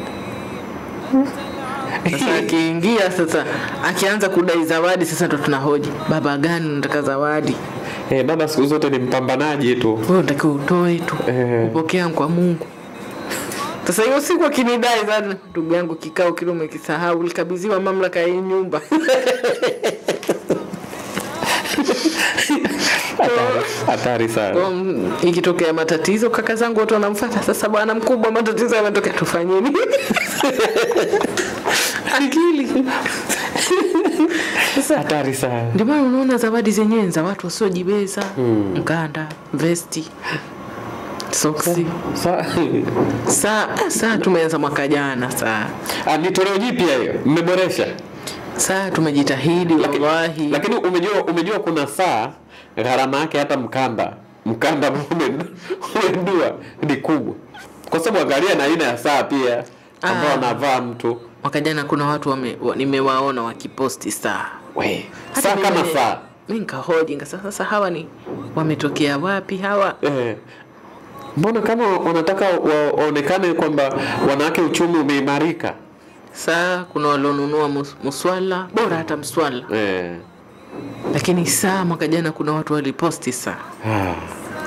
Sasa akiingia sasa akianza kudai zawadi, sasa ndo tunahoji, baba gani unataka zawadi? Baba siku zote ni mpambanaji tu. Wewe unataka utoe tu. Upokea kwa Mungu. Sasa hiyo siku akinidai zawadi, ndugu yangu, kikao kile umekisahau, ulikabidhiwa mamlaka ya nyumba. Hatari sana. Ikitokea matatizo, kaka zangu wote wanamfuata. Sasa bwana mkubwa, matatizo yametokea, tufanye nini? Akili. Sasa hatari sana. Ndio maana unaona zawadi zenyewe za watu wasiojiweza, mkanda, vesti, soksi. Saa tumeanza mwaka jana saa. Ni toleo jipya hiyo. Mmeboresha. Saa tumejitahidi wallahi. Lakini umejua kuna saa gharama yake hata mkanda umedua ni kubwa. Kwa sababu angalia na aina ya saa pia ambao anavaa mtu. Mwaka jana kuna watu nimewaona wakiposti saa. Saa kama saa. Mimi nikahoji sasa hawa ni wametokea wapi hawa? Mbona kama wanataka waonekane kwamba wanawake uchumi umeimarika? Saa kuna walionunua muswala, bora hata mswala. Lakini saa mwaka jana kuna watu waliposti saa.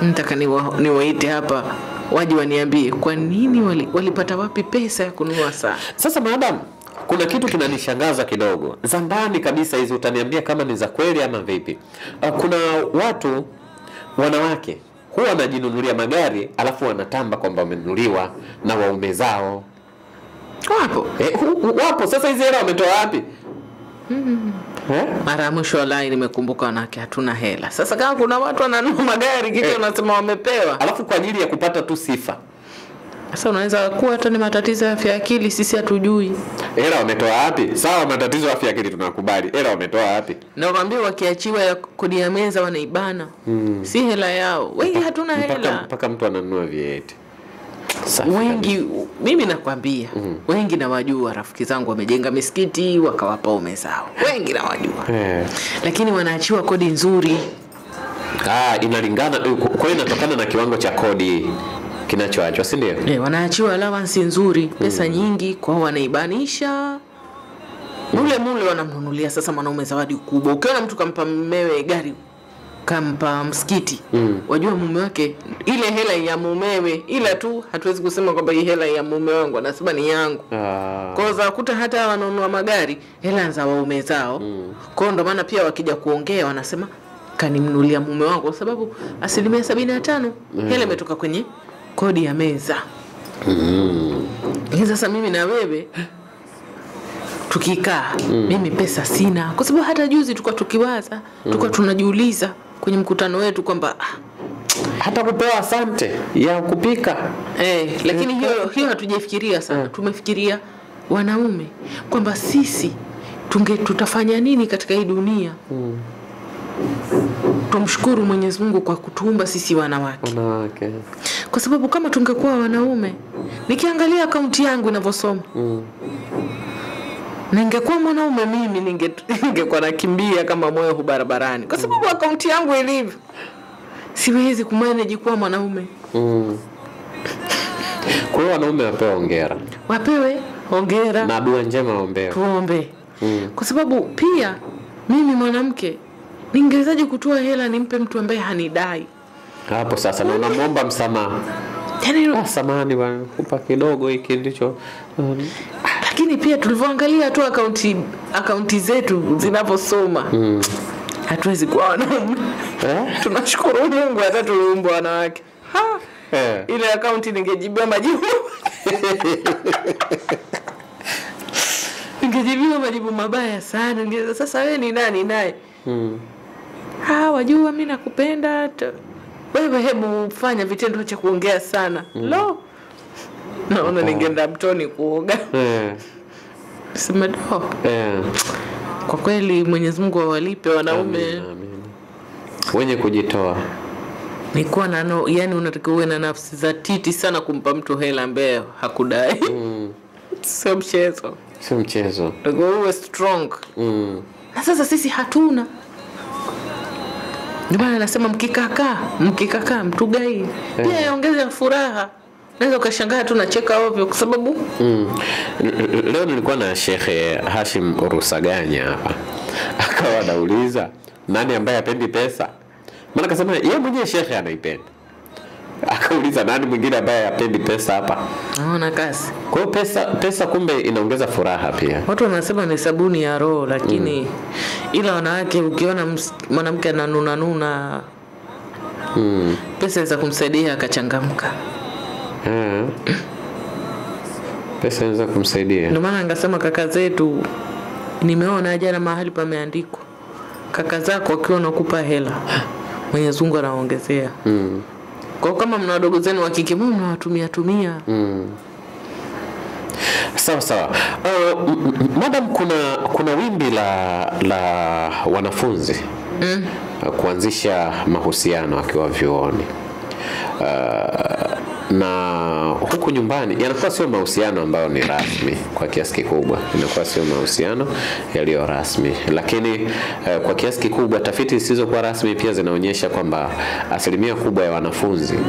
Nataka niwaite hapa waje waniambie kwa nini walipata wapi pesa ya kununua saa. Sasa madam, kuna kitu kinanishangaza kidogo. Za ndani kabisa hizo utaniambia kama ni za kweli ama vipi. Kuna watu wanawake huwa wanajinunulia magari alafu wanatamba kwamba wamenunuliwa na waume zao. Wapo. Wapo. Sasa hizo hela wametoa wapi? Mara mwisho wallahi nimekumbuka wanawake hatuna hela. Sasa kama kuna watu wananunua magari kile wanasema wamepewa, alafu kwa ajili ya kupata tu sifa. Sasa unaweza kuwa hata ni matatizo ya afya akili, sisi hatujui. Hela wametoa wapi? Sawa, matatizo ya afya akili tunakubali. Hela wametoa wapi? Na waambie wakiachiwa ya kodi ya meza wanaibana. Si hela yao. Wengi hatuna hela. Mpaka mtu ananunua V8. Wengi mimi nakwambia, wengi nawajua rafiki zangu wamejenga misikiti wakawapa ume zao. Wengi nawajua. Lakini wanaachiwa kodi nzuri. Inalingana, kwa hiyo inatokana na kiwango cha kodi kinachoachwa, si ndio? Wanaachiwa allowance nzuri, pesa nyingi, kwa wanaibanisha. Mule wanamnunulia sasa mwanaume zawadi kubwa. Ukiona mtu kampa mumewe gari, kampa msikiti, wajua mume wake ile hela ya mumewe, ila tu hatuwezi kusema kwamba hii hela ya mume wangu, anasema ni yangu. Kwa za kuta hata wanunua magari hela za waume zao. Kwa ndo maana pia wakija kuongea wanasema kanimnunulia mume wangu, kwa sababu 75% hela imetoka kwenye kodi ya meza. Sasa mimi na wewe tukikaa, mimi pesa sina, kwa sababu hata juzi tulikuwa tukiwaza, tulikuwa tunajiuliza kwenye mkutano wetu kwamba hata kupewa asante ya kupika. Lakini hiyo hatujafikiria sana. Tumefikiria wanaume kwamba sisi tutafanya nini katika hii dunia. Tumshukuru Mwenyezi Mungu kwa kutuumba sisi wanawake. Kwa sababu kama tungekuwa wanaume, nikiangalia akaunti yangu inavyosoma, ningekuwa mwanaume mimi ningekuwa nakimbia kama moyo barabarani, kwa sababu akaunti yangu ilivyo. Siwezi kumanage kuwa mwanaume. Kwa hiyo wanaume wapewe hongera na dua njema waombewe. Tuombe. Kwa sababu pia mimi mwanamke ningewezaje kutoa hela nimpe mtu ambaye hanidai? Hapo sasa na unamuomba msamaha. Samahani bwana, kupa kidogo hiki ndicho. Lakini pia tulivyoangalia tu akaunti zetu zinaposoma, hatuwezi kuwa wanaume. Tunashukuru Mungu hata tuliumbwa wanawake. Ile akaunti ningejibiwa majibu. Ningejibiwa majibu mabaya sana. Sasa wewe ni nani naye? Wajua mimi nakupenda. Wewe hebu fanya vitendo cha kuongea sana. Naona ningeenda mtoni kuoga. Sema kwa kweli Mwenyezi Mungu awalipe wanaume wenye kujitoa. Nikuwa yani unatakiwa uwe na nafsi za titi sana kumpa mtu hela ambaye hakudai. Sio mchezo. Ndio uwe strong. Na sasa sisi hatuna. Ndio maana nasema mkikakaa mtugai. Pia yaongeze furaha. Naweza ukashangaa tu nacheka ovyo kwa sababu Leo nilikuwa na Sheikh Hashim Rusaganya hapa. Akawa anauliza nani ambaye hapendi pesa? Maana akasema yeye mwenyewe Sheikh anaipenda. Akauliza nani mwingine ambaye hapendi pesa hapa? Naona kazi. Kwa hiyo pesa kumbe inaongeza furaha pia. Watu wanasema ni sabuni ya roho, lakini ila wanawake ukiona mwanamke ananuna pesa za kumsaidia akachangamka. Pesa inaweza kumsaidia. Ndio maana ningesema kaka zetu, nimeona jana mahali pameandikwa kaka zako wakiwa nakupa hela Mwenyezi Mungu anaongezea. Kwa kama mna wadogo zenu wa kike mnawatumia tumia. Sawa. Madam, kuna wimbi la wanafunzi kuanzisha mahusiano akiwa vyuoni. Na huku nyumbani yanakuwa sio mahusiano ambayo ni rasmi kwa kiasi kikubwa, inakuwa sio mahusiano yaliyo rasmi, lakini kwa kiasi kikubwa tafiti zisizokuwa rasmi pia zinaonyesha kwamba asilimia kubwa ya wanafunzi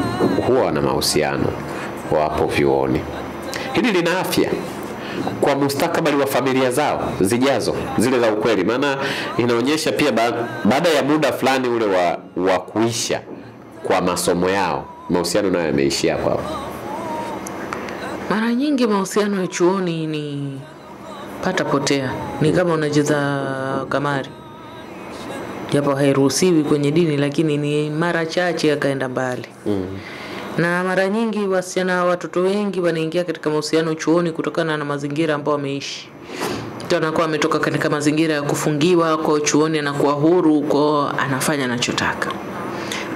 huwa wana mahusiano wapo vyuoni. Hili lina afya kwa mustakabali wa familia zao zijazo, zile za ukweli, maana inaonyesha pia baada ya muda fulani ule wa kuisha kwa masomo yao, mahusiano nayo yameishia hapo. Mara nyingi mahusiano ya chuoni ni pata potea, ni kama unacheza kamari. Japo hairuhusiwi kwenye dini, lakini ni mara chache akaenda mbali. Na mara nyingi watoto wengi wanaingia katika mahusiano chuoni kutokana na mazingira ambayo wameishi. Mtu anakuwa ametoka katika mazingira ya kufungiwa, kwa chuoni anakuwa huru, kwa anafanya anachotaka.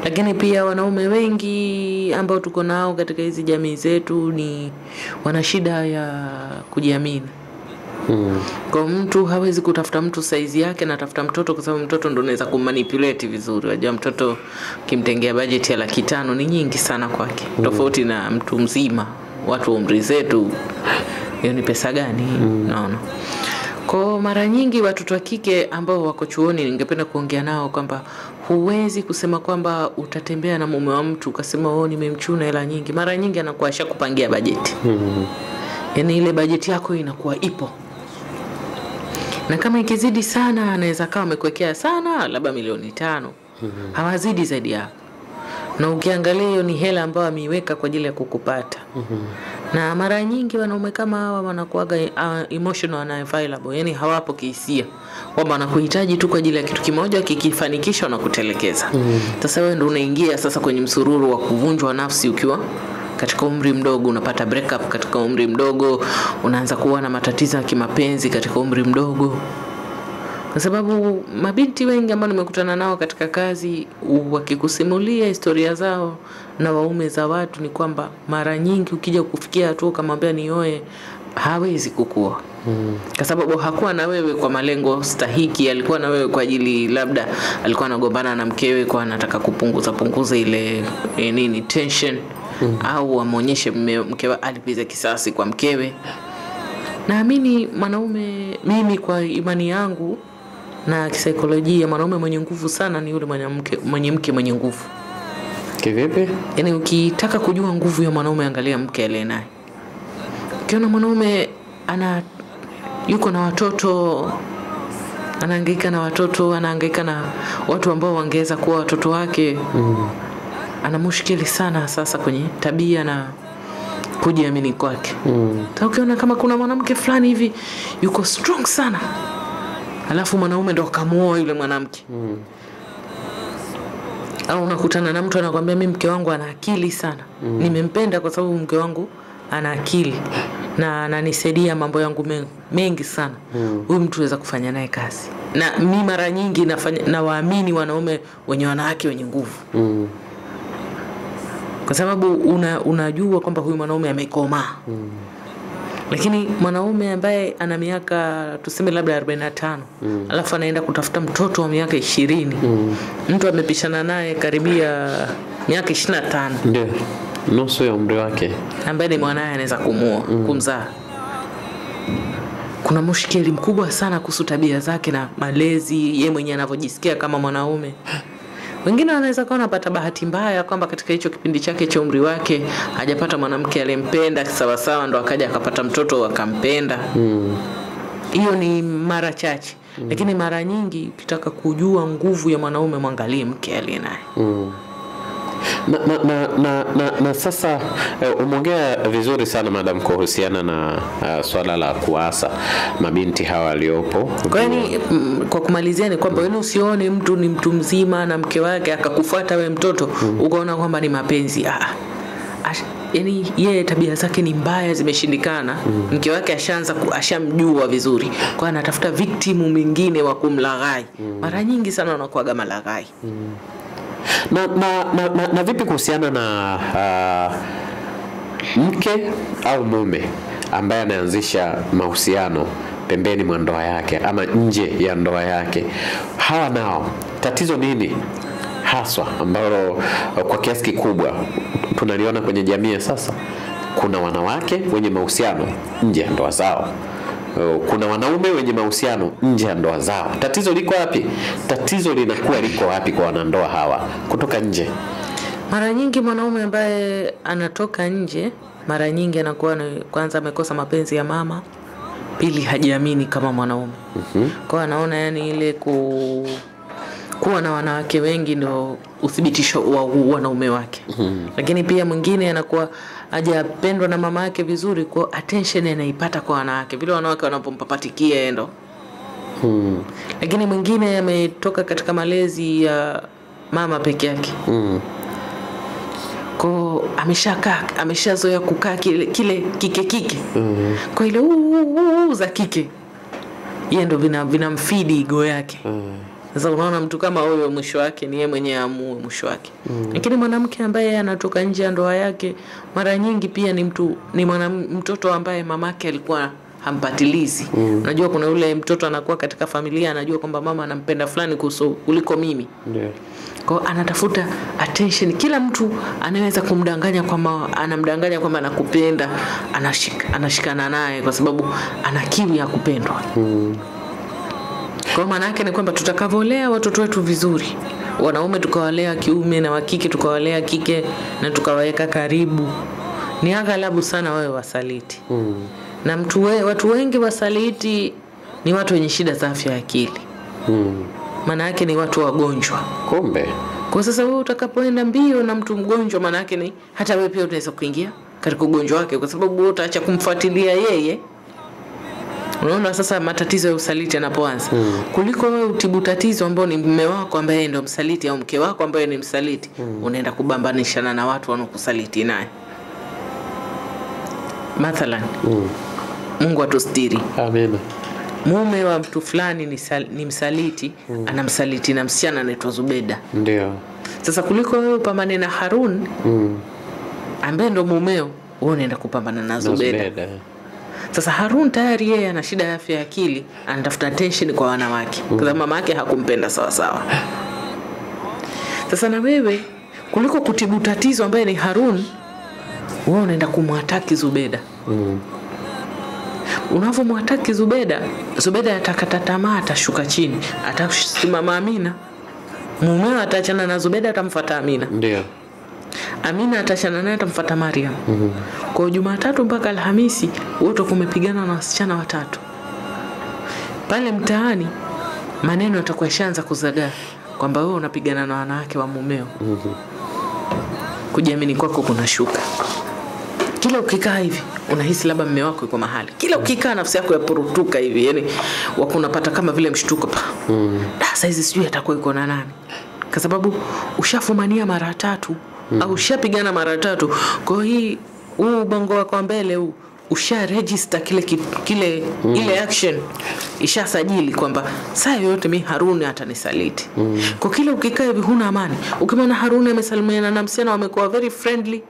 Lakini pia wanaume wengi ambao tuko nao katika hizi jamii zetu ni wana shida ya kujiamini. Kwa mtu hawezi kutafuta mtu saizi yake, na tafuta mtoto kwa sababu mtoto ndio unaweza kumanipulate vizuri. Unajua mtoto kimtengea budget ya 500 ni nyingi sana kwake. Tofauti na mtu mzima, watu umri zetu hiyo ni pesa gani? Naona. Kwa mara nyingi watoto wa kike ambao wako chuoni ningependa kuongea nao kwamba huwezi kusema kwamba utatembea na mume wa mtu ukasema nimemchuna hela nyingi. Mara nyingi anakuwa ashakupangia bajeti. Yaani ile bajeti yako inakuwa ipo. Na kama ikizidi sana anaweza kama amekuwekea sana labda milioni 5. Hawazidi zaidi hapo. Na ukiangalia hiyo ni hela ambayo ameiweka kwa ajili ya kukupata. Na mara nyingi wanaume kama hawa wanakuaga emotional unavailable, yani hawapo kihisia. Kwamba wanakuhitaji tu kwa ajili ya kitu kimoja, kikifanikisha na kutelekeza. Sasa wewe ndio unaingia sasa kwenye msururu wa kuvunjwa nafsi ukiwa katika umri mdogo, unapata break up katika umri mdogo, unaanza kuwa na matatizo ya kimapenzi katika umri mdogo. Kwa sababu mabinti wengi ambao nimekutana nao katika kazi wakikusimulia historia zao na waume za watu ni kwamba mara nyingi ukija kufikia hatua kamwambia nioe hawezi kukua. Kwa sababu hakuwa na wewe kwa malengo stahiki, alikuwa na wewe kwa ajili labda alikuwa anagombana na mkewe kwa anataka kupunguza ile tension, au amuonyeshe mkewe alipiza kisasi kwa mkewe. Naamini mwanaume, mimi kwa imani yangu na kisaikolojia, mwanaume mwenye nguvu sana ni yule mke mwenye nguvu. Kivipi? Yaani ukitaka kujua nguvu ya mwanaume angalia mke aliye naye. Ukiona mwanaume yuko na watoto, anahangaika na watoto, anahangaika na watu ambao wangeweza kuwa watoto wake, ana mushkili sana sasa kwenye tabia na kujiamini kwake. Sasa ukiona kama kuna mwanamke fulani hivi yuko strong sana, alafu mwanaume ndo akamuoa yule mwanamke. Au unakutana na mtu anakuambia mimi mke wangu ana akili sana. Nimempenda kwa sababu mke wangu ana akili na ananisaidia mambo yangu mengi sana. Huyu mtu anaweza kufanya naye kazi. Na mimi mara nyingi na waamini wanaume wenye wanawake wenye nguvu. Kwa sababu unajua kwamba huyu mwanaume amekomaa. Lakini mwanaume ambaye ana miaka tuseme labda 45, alafu anaenda kutafuta mtoto wa miaka 20, mtu amepishana naye karibia miaka 25, ndio nusu ya umri wake, ambaye ni mwanae anaweza kumzaa. Kuna mushkeli mkubwa sana kuhusu tabia zake na malezi, yeye mwenyewe anavyojisikia kama mwanaume. Wengine wanaweza kuwa wanapata bahati mbaya kwamba katika hicho kipindi chake cha umri wake hajapata mwanamke aliyempenda sawa sawa, ndo akaja akapata mtoto akampenda. Hiyo ni mara chache. Lakini mara nyingi ukitaka kujua nguvu ya mwanaume, mwangalie mke aliye naye. Na sasa umeongea vizuri sana madam kuhusiana na swala la kuasa mabinti hawa waliopo. Kwa kumalizia ni kwamba wewe usione mtu ni mtu mzima na mke wake akakufuata wewe mtoto ukaona kwamba ni mapenzi. Yani yeye tabia zake ni mbaya, zimeshindikana. Mke wake ashamjua vizuri, kwa anatafuta victim mwingine wa kumlaghai. Mara nyingi sana wanakuwa malaghai. Na vipi kuhusiana na mke au mume ambaye anaanzisha mahusiano pembeni mwa ndoa yake ama nje ya ndoa yake? Hawa nao tatizo nini haswa ambalo kwa kiasi kikubwa tunaliona kwenye jamii sasa? Kuna wanawake wenye mahusiano nje ya ndoa zao, kuna wanaume wenye mahusiano nje ya ndoa zao. Tatizo liko wapi? Tatizo linakuwa liko wapi kwa wanandoa hawa kutoka nje? Mara nyingi mwanaume ambaye anatoka nje, mara nyingi anakuwa kwanza amekosa mapenzi ya mama, pili hajiamini kama mwanaume. Kwa anaona yani ile kuwa na wanawake wengi ndio uthibitisho wa wanaume wake. Lakini pia mwingine anakuwa hajapendwa na mama yake vizuri, kwa attention anaipata kwa wanawake vile wanawake wanapompapatikia endo. Lakini mwingine ametoka katika malezi ya mama peke yake. Kwa ameshazoea kukaa kile kike. Kwa ile za kike, yeye ndo vinamfeed ego yake. Sasa unaona mtu kama huyo mwisho wake ni yeye mwenyewe amue mwisho wake. Lakini mwanamke ambaye anatoka nje ya ndoa yake mara nyingi pia ni mtoto ambaye mamake alikuwa hampatilizi. Unajua kuna yule mtoto anakuwa katika familia anajua kwamba mama anampenda fulani kuliko mimi. Kwa anatafuta attention. Kila mtu anaweza kumdanganya kwamba anamdanganya kwamba anakupenda, anashikana naye kwa sababu ana kiu ya kupendwa. Kwa maana yake ni kwamba tutakavolea watoto wetu vizuri, wanaume tukawalea kiume na wakike tukawalea kike na tukawaweka karibu, ni aghalabu sana wawe wasaliti. Na watu wengi wasaliti ni watu wenye shida za afya ya akili. Maana yake ni watu wagonjwa. Kumbe. Kwa sasa wewe utakapoenda mbio na mtu mgonjwa, maana yake ni hata wewe pia unaweza kuingia katika ugonjwa wake, kwa sababu wewe utaacha kumfuatilia yeye. Unaona sasa matatizo ya usaliti yanapoanza. Kuliko wewe utibu tatizo ambao ni mume wako ambaye ndio msaliti au mke wako ambaye ni msaliti, unaenda kubambanishana na watu wanaokusaliti naye. Mathalan, Mungu atustiri. Amen. Mume wa mtu fulani ni msaliti, anamsaliti na msichana anaitwa Zubeda. Ndio. Sasa kuliko wewe upambane na Harun, ambaye ndo mumeo, wewe unaenda kupambana na Zubeda. Sasa Harun tayari yeye ana shida ya afya ya akili, anatafuta attention kwa wanawake. Kwa sababu mama yake hakumpenda sawa sawa. Sasa na wewe kuliko kutibu tatizo ambaye ni Harun, wewe unaenda kumwataki Zubeda. Unavomwataki Zubeda atakata tamaa, atashuka chini, atasimama Amina. Mume ataachana na Zubeda, atamfuata Amina. Ndio. Amina atachana naye, atamfuata Mariam. Kwa Jumatatu mpaka Alhamisi wote kumepigana na wasichana watatu. Pale mtaani maneno yatakuwa yashaanza kuzagaa kwamba wewe unapigana na wanawake wa mumeo. Kujiamini kwako kunashuka. Kila ukikaa hivi unahisi labda mume wako yuko mahali. Kila ukikaa nafsi yako yapurutuka hivi, yani unapata kama vile mshtuko pa. Sasa hizi sijui atakuwa yuko na nani. Kwa sababu ushafumania mara tatu au ushapigana mara tatu. Kwa hiyo ubongo wako mbele usha register ile action, ishasajili kwamba saa yote mimi Haruni atanisaliti. Kwa kile ukikaa hivi huna amani. Ukimwona Haruni amesalimiana na msichana wamekuwa very friendly,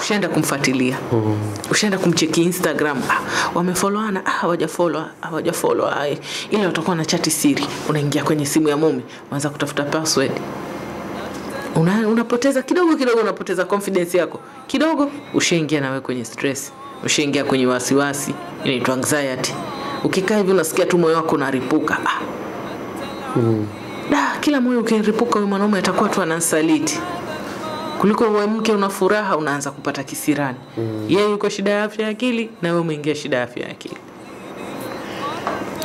ushaenda kumfuatilia. Ushaenda kumcheki Instagram, wamefollowana, hawajafollow. Ile watakuwa na chat siri. Unaingia kwenye simu ya mume, unaanza kutafuta password. Unapoteza kidogo unapoteza confidence yako. Kidogo ushaingia nawe kwenye stress. Ushaingia kwenye wasiwasi, inaitwa anxiety. Ukikaa hivi unasikia tu moyo wako unaripuka. kila moyo ukiripuka huyo mwanaume atakuwa tu anasaliti. Kuliko wewe mke una furaha unaanza kupata kisirani. Yeye yuko shida ya afya ya akili na wewe umeingia shida ya afya ya akili.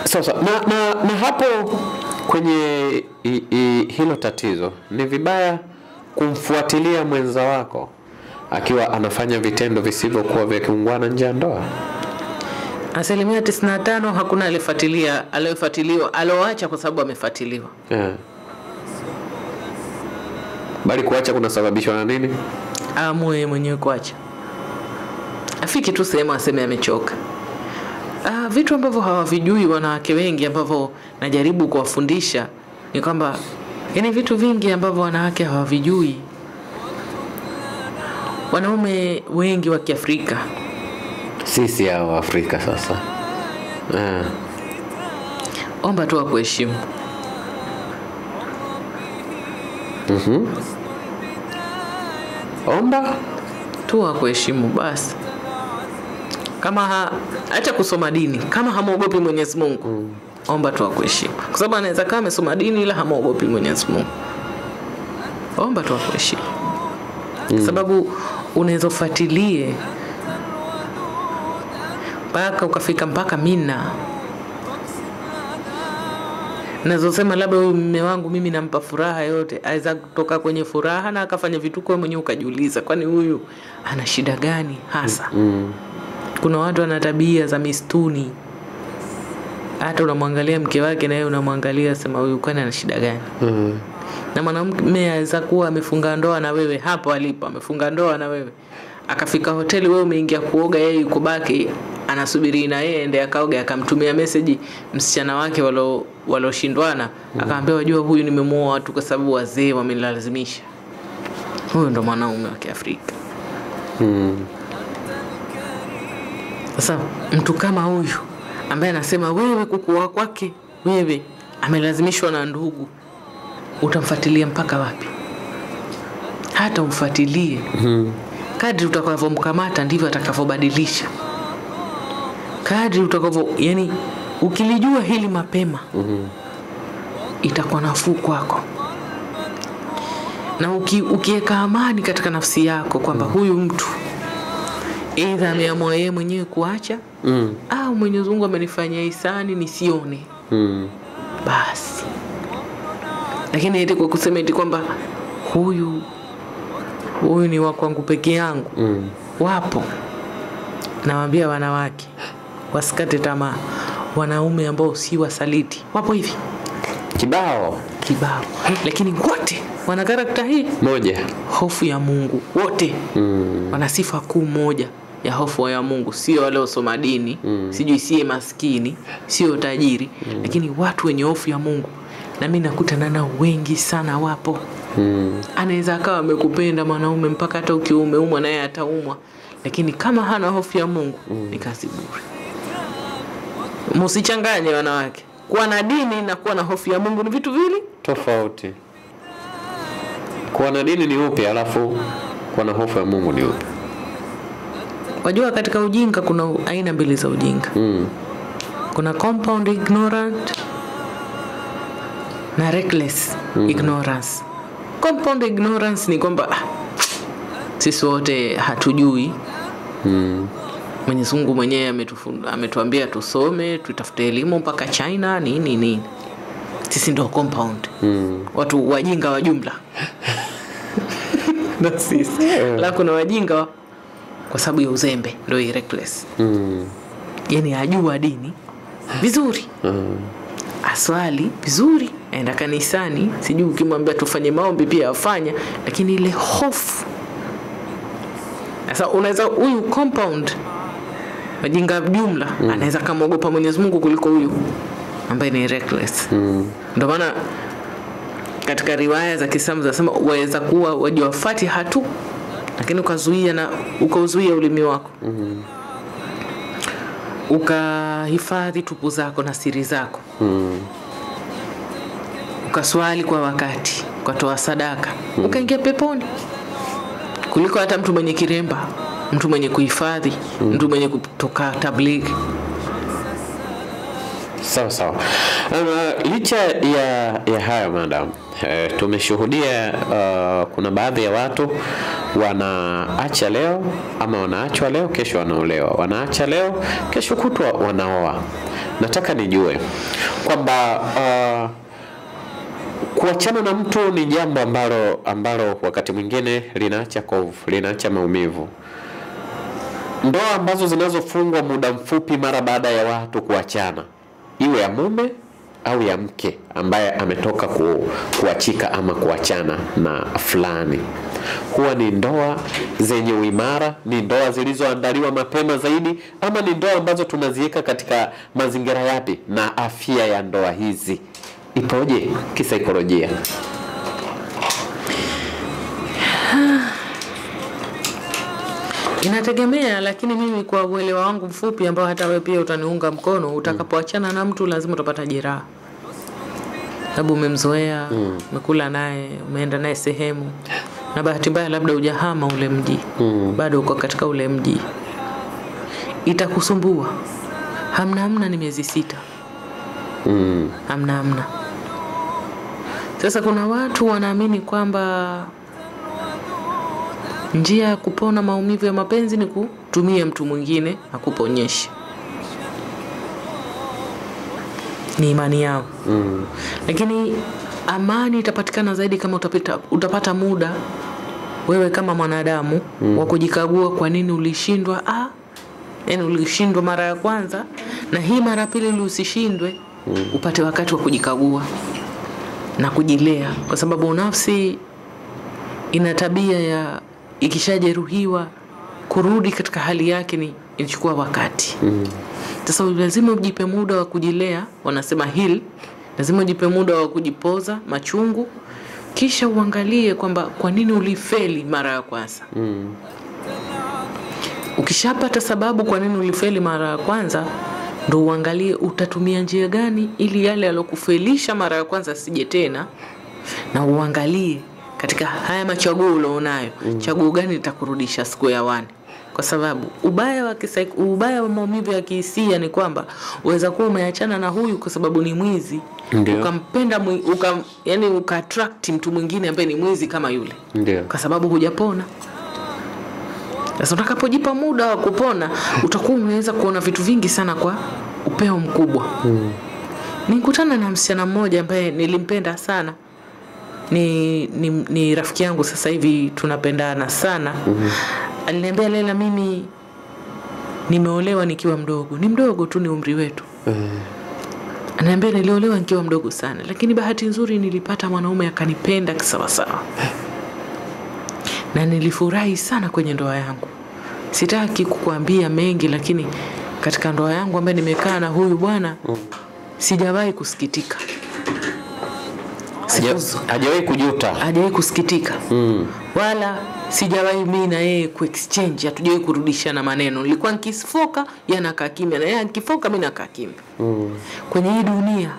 Sasa na hapo kwenye hilo tatizo ni vibaya kumfuatilia mwenza wako akiwa anafanya vitendo visivyokuwa vya kiungwana nje ya ndoa. 95% hakuna aliyefuatiliwa, aloacha kwa sababu amefuatiliwa. Bali kuacha kunasababishwa na nini? Amue mwenyewe kuacha. Afiki tu sehemu aseme amechoka. Vitu ambavyo hawavijui wanawake wengi ambavyo najaribu kuwafundisha ni kwamba yani vitu vingi ambavyo wanawake hawavijui. Wanaume wengi wa Kiafrika, sisi hao Afrika sasa, omba tu akuheshimu. Omba tu akuheshimu basi. Kama acha kusoma dini, kama hamuogopi Mwenyezi Mungu, omba tu akuheshimu. Kwa sababu anaweza kama amesoma dini ila hamuogopi Mwenyezi Mungu. Omba tu akuheshimu. Sababu unaweza ufuatilie mpaka ukafika mpaka Mina. Nazosema labda huyu mume wangu mimi nampa furaha yote, aweza kutoka kwenye furaha na akafanya vituko mwenyewe ukajiuliza kwani huyu ana shida gani hasa? Kuna watu wana tabia za mistuni. Hata unamwangalia mke wake na yeye unamwangalia sema huyu kwani ana shida gani? Na mwanamume aweza kuwa amefunga ndoa na wewe hapo alipo, amefunga ndoa na wewe. Akafika hoteli wewe umeingia kuoga, yeye yuko baki anasubiri na yeye ende akaoga, akamtumia message msichana wake waloshindwana, akamwambia wajua huyu nimemuoa tu kwa sababu wazee wamenilazimisha. Huyo ndo mwanaume wa Kiafrika. Sasa mtu kama huyu ambaye anasema wewe kukua kwake wewe amelazimishwa na ndugu, utamfuatilia mpaka wapi? Hata umfuatilie. Kadri utakavyomkamata ndivyo atakavyobadilisha. Kadri utakavyo, yani ukilijua hili mapema, itakuwa nafuu kwako. Na ukiweka amani katika nafsi yako kwamba huyu mtu either ameamua yeye mwenyewe kuacha au Mwenyezi Mungu amenifanyia ihsani nisione. Basi. Lakini eti kwa kusema eti kwamba huyu ni wa kwangu peke yangu. Wapo. Nawaambia wanawake wasikate tamaa. Wanaume ambao si wasaliti wapo hivi kibao. Lakini wote wana karakta hii moja, hofu ya Mungu. Wote wana sifa kuu moja ya hofu ya Mungu. Sio wale wasoma dini, sijui sie maskini, sio tajiri, lakini watu wenye hofu ya Mungu. Na mimi nakutana na wengi sana wapo. Anaweza akawa amekupenda mwanaume mpaka hata ukiumeumwa naye ataumwa, lakini kama hana hofu ya Mungu ni kazi bure. Msichanganye wanawake. Kuwa na dini na kuwa na hofu ya Mungu ni vitu vili tofauti. Kuwa na dini ni upi, alafu kuwa na hofu ya Mungu ni upi? Wajua katika ujinga kuna aina mbili za ujinga. Kuna compound ignorant na reckless ignorance. Compound ignorance ni kwamba sisi wote hatujui. Mwenyezi Mungu mwenyewe ametuambia tusome, tutafute elimu mpaka China nini. Sisi ndio compound. Watu wajinga wa jumla. Na sisi. La kuna wajinga kwa sababu ya uzembe ndio reckless. Yani hajua dini vizuri. Aswali vizuri, aenda kanisani, sijui ukimwambia tufanye maombi pia afanya, lakini ile hofu. Sasa unaweza huyu compound wajinga jumla anaweza kamogopa Mwenyezi Mungu kuliko huyu ambaye ni reckless. Ndio maana katika riwaya za Kiislamu zinasema waweza kuwa wajua Fatiha tu lakini ukauzuia ulimi wako. Ukahifadhi tupu zako na siri zako. Ukaswali kwa wakati, ukatoa sadaka, ukaingia peponi. Kuliko hata mtu mwenye kiremba, mtu mwenye kuhifadhi, mtu mwenye kutoka tablighi. Sawa. Licha ya haya madam, tumeshuhudia kuna baadhi ya watu wanaacha leo ama wanaachwa leo, kesho wanaolewa. Wanaacha leo, kesho kutwa wanaoa. Nataka nijue kwamba kuachana na mtu ni jambo ambalo wakati mwingine linaacha kovu, linaacha maumivu. Ndoa ambazo zinazofungwa muda mfupi mara baada ya watu kuachana, iwe ya mume au ya mke ambaye ametoka kuachika ama kuachana na fulani, huwa ni ndoa zenye uimara, ni ndoa zilizoandaliwa mapema zaidi, ama ni ndoa ambazo tunaziweka katika mazingira yapi, na afya ya ndoa hizi ipoje kisaikolojia? Inategemea, lakini mimi kwa uelewa wangu mfupi ambao hata wewe pia utaniunga mkono, utakapoachana na mtu lazima utapata jeraha. Sababu umemzoea, umekula naye, umeenda naye sehemu, na bahati mbaya labda hujahama ule mji. Bado uko katika ule mji. Itakusumbua. Hamna ni miezi 6. Hamna. Sasa kuna watu wanaamini kwamba njia ya kupona maumivu ya mapenzi ni kutumia mtu mwingine akuponyeshe. Ni imani yao. Lakini amani itapatikana zaidi kama utapata muda wewe kama mwanadamu wa kujikagua kwa nini ulishindwa. Yaani ulishindwa mara ya kwanza, na hii mara pili ili usishindwe, upate wakati wa kujikagua na kujilea, kwa sababu nafsi ina tabia ya ikishajeruhiwa kurudi katika hali yake ni inachukua wakati. Sasa lazima ujipe muda wa kujilea, wanasema heal. Lazima ujipe muda wa kujipoza machungu, kisha uangalie kwamba kwa nini ulifeli mara ya kwanza. Ukishapata sababu kwa nini ulifeli mara ya kwanza, ndo uangalie utatumia njia gani ili yale yalokufelisha mara ya kwanza sije tena, na uangalie katika haya machaguo ulionayo, chaguo gani litakurudisha siku ya wani. Kwa sababu ubaya wa maumivu ya kihisia ni kwamba uweza kuwa umeachana na huyu kwa sababu ni mwizi. Ndiyo. Ukampenda yani uka-attract mtu mwingine ambaye ni mwizi kama yule. Ndiyo. Kwa sababu hujapona. Sasa utakapojipa muda wa kupona, utakuwa unaweza kuona vitu vingi sana kwa upeo mkubwa. Nikutana na msichana mmoja ambaye nilimpenda sana. Ni rafiki yangu sasa hivi, tunapendana sana. Aliniambia, Lela, mimi nimeolewa nikiwa mdogo. Ni mdogo tu, ni umri wetu. Ananiambia niliolewa nikiwa mdogo sana, lakini bahati nzuri nilipata mwanaume akanipenda kisawasawa. Na nilifurahi sana kwenye ndoa yangu. Sitaki kukuambia mengi, lakini katika ndoa yangu ambaye nimekaa na huyu bwana, sijawahi kusikitika. Hajawahi kujuta. Hajawahi kusikitika. Wala sijawahi mimi na yeye ku-exchange, hatujawahi kurudishana maneno. Nilikuwa nikifoka, yeye anakaa kimya, na yeye akifoka mimi nakaa kimya. Kwenye hii dunia,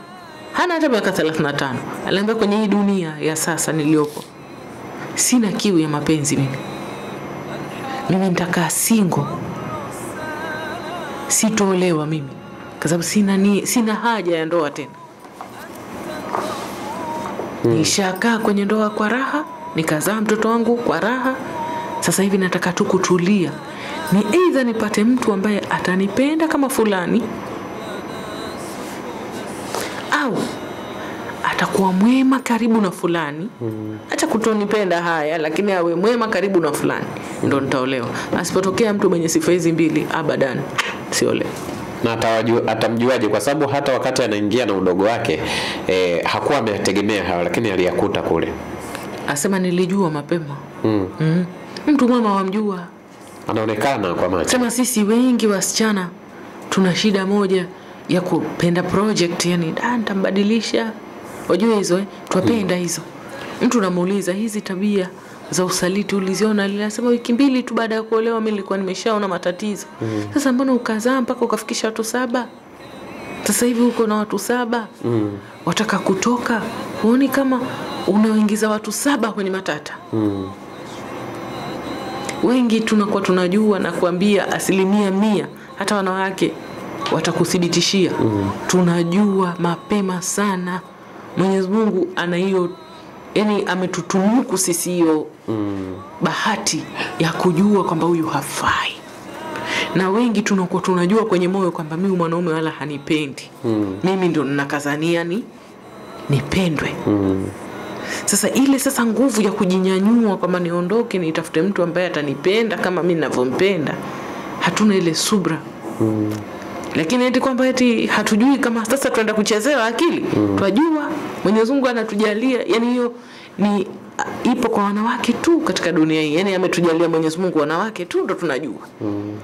hana hata miaka 35. Aliambia kwenye hii dunia ya sasa niliopo, sina kiu ya mapenzi mimi. Mimi nitakaa single. Sitolewa mimi. Kwa sababu sina haja ya ndoa tena. Nishakaa kwenye ndoa kwa raha, nikazaa mtoto wangu kwa raha. Sasa hivi nataka tu kutulia. Ni either nipate mtu ambaye atanipenda kama fulani, au atakuwa mwema karibu na fulani. Acha kutonipenda haya, lakini awe mwema karibu na fulani, ndo nitaolewa. Asipotokea mtu mwenye sifa hizi mbili, abadan siolewa. Na atamjuaje? Kwa sababu hata wakati anaingia na udogo wake hakuwa ametegemea hayo, lakini aliyakuta kule. Asema nilijua mapema. Mtu mwema wamjua, anaonekana kwa macho. Sema sisi wengi wasichana tuna shida moja ya kupenda project, yani nitambadilisha. Wajua hizo tuwapenda hizo. Mtu namuuliza hizi tabia za usaliti uliziona? Nilisema wiki 2 tu baada ya kuolewa mimi nilikuwa nimeshaona matatizo. Sasa mbona ukazaa mpaka ukafikisha watu 7? Sasa hivi uko na watu 7. Wataka kutoka, huoni kama unaoingiza watu 7 kwenye matata? Wengi tunakuwa tunajua na kuambia 100%, hata wanawake watakuthibitishia. Tunajua mapema sana. Mwenyezi Mungu ana hiyo, yani ametutunuku sisi hiyo bahati ya kujua kwamba huyu hafai. Na wengi tunakuwa tunajua kwenye moyo kwamba mimi mwanaume wala hanipendi. Mimi ndio ninakazania nipendwe. Sasa ile nguvu ya kujinyanyua kwamba niondoke nitafute mtu ambaye atanipenda kama mimi ninavyompenda, hatuna ile subra. Lakini eti kwamba eti hatujui kama sasa tunaenda kuchezewa akili. Tunajua Mwenyezi Mungu anatujalia, yani hiyo ni ipo kwa wanawake tu katika dunia hii. Yani ametujalia Mwenyezi Mungu wanawake tu ndo tunajua.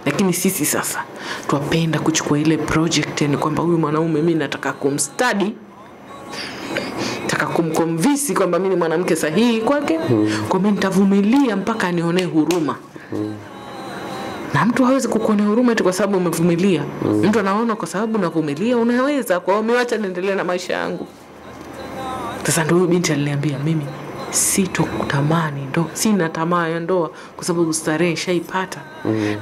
Lakini sisi sasa twapenda kuchukua ile project, yani kwamba huyu mwanaume mimi nataka kumstudy, nataka kumconvince kwamba mimi ni mwanamke sahihi kwake, kwa mimi nitavumilia mpaka anione huruma. Na mtu hawezi kukuonea huruma eti kwa sababu umevumilia. Mtu anaona kwa sababu navumilia unaweza, kwa hiyo mimi acha niendelee na maisha yangu. Sasa ndio binti aliniambia mimi sitokutamani ndo, sina tamaa ya ndoa kwa sababu starehe shaipata.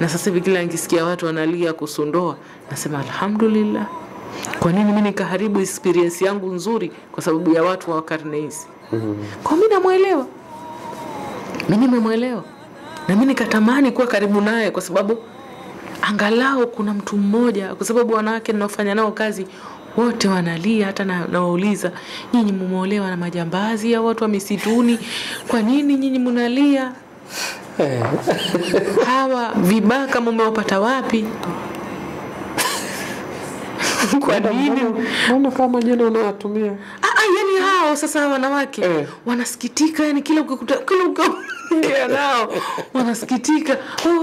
Na sasa hivi kila nikisikia watu wanalia kusundoa nasema alhamdulillah. Kwa nini mimi nikaharibu experience yangu nzuri kwa sababu ya watu wa karne hizi? Kwa mimi namuelewa. Mimi nimemuelewa. Na mimi nikatamani kuwa karibu naye kwa sababu angalau kuna mtu mmoja, kwa sababu wanawake ninaofanya nao kazi wote wanalia. Hata nawauliza, nyinyi mumeolewa na majambazi au watu wa misituni? Kwa nini nyinyi mnalia? Hawa vibaka mmewapata wapi? Kwa nini? Mbona kama jana unawatumia? Yani hao sasa wanawake wanasikitika, yani kila nao wanasikitika,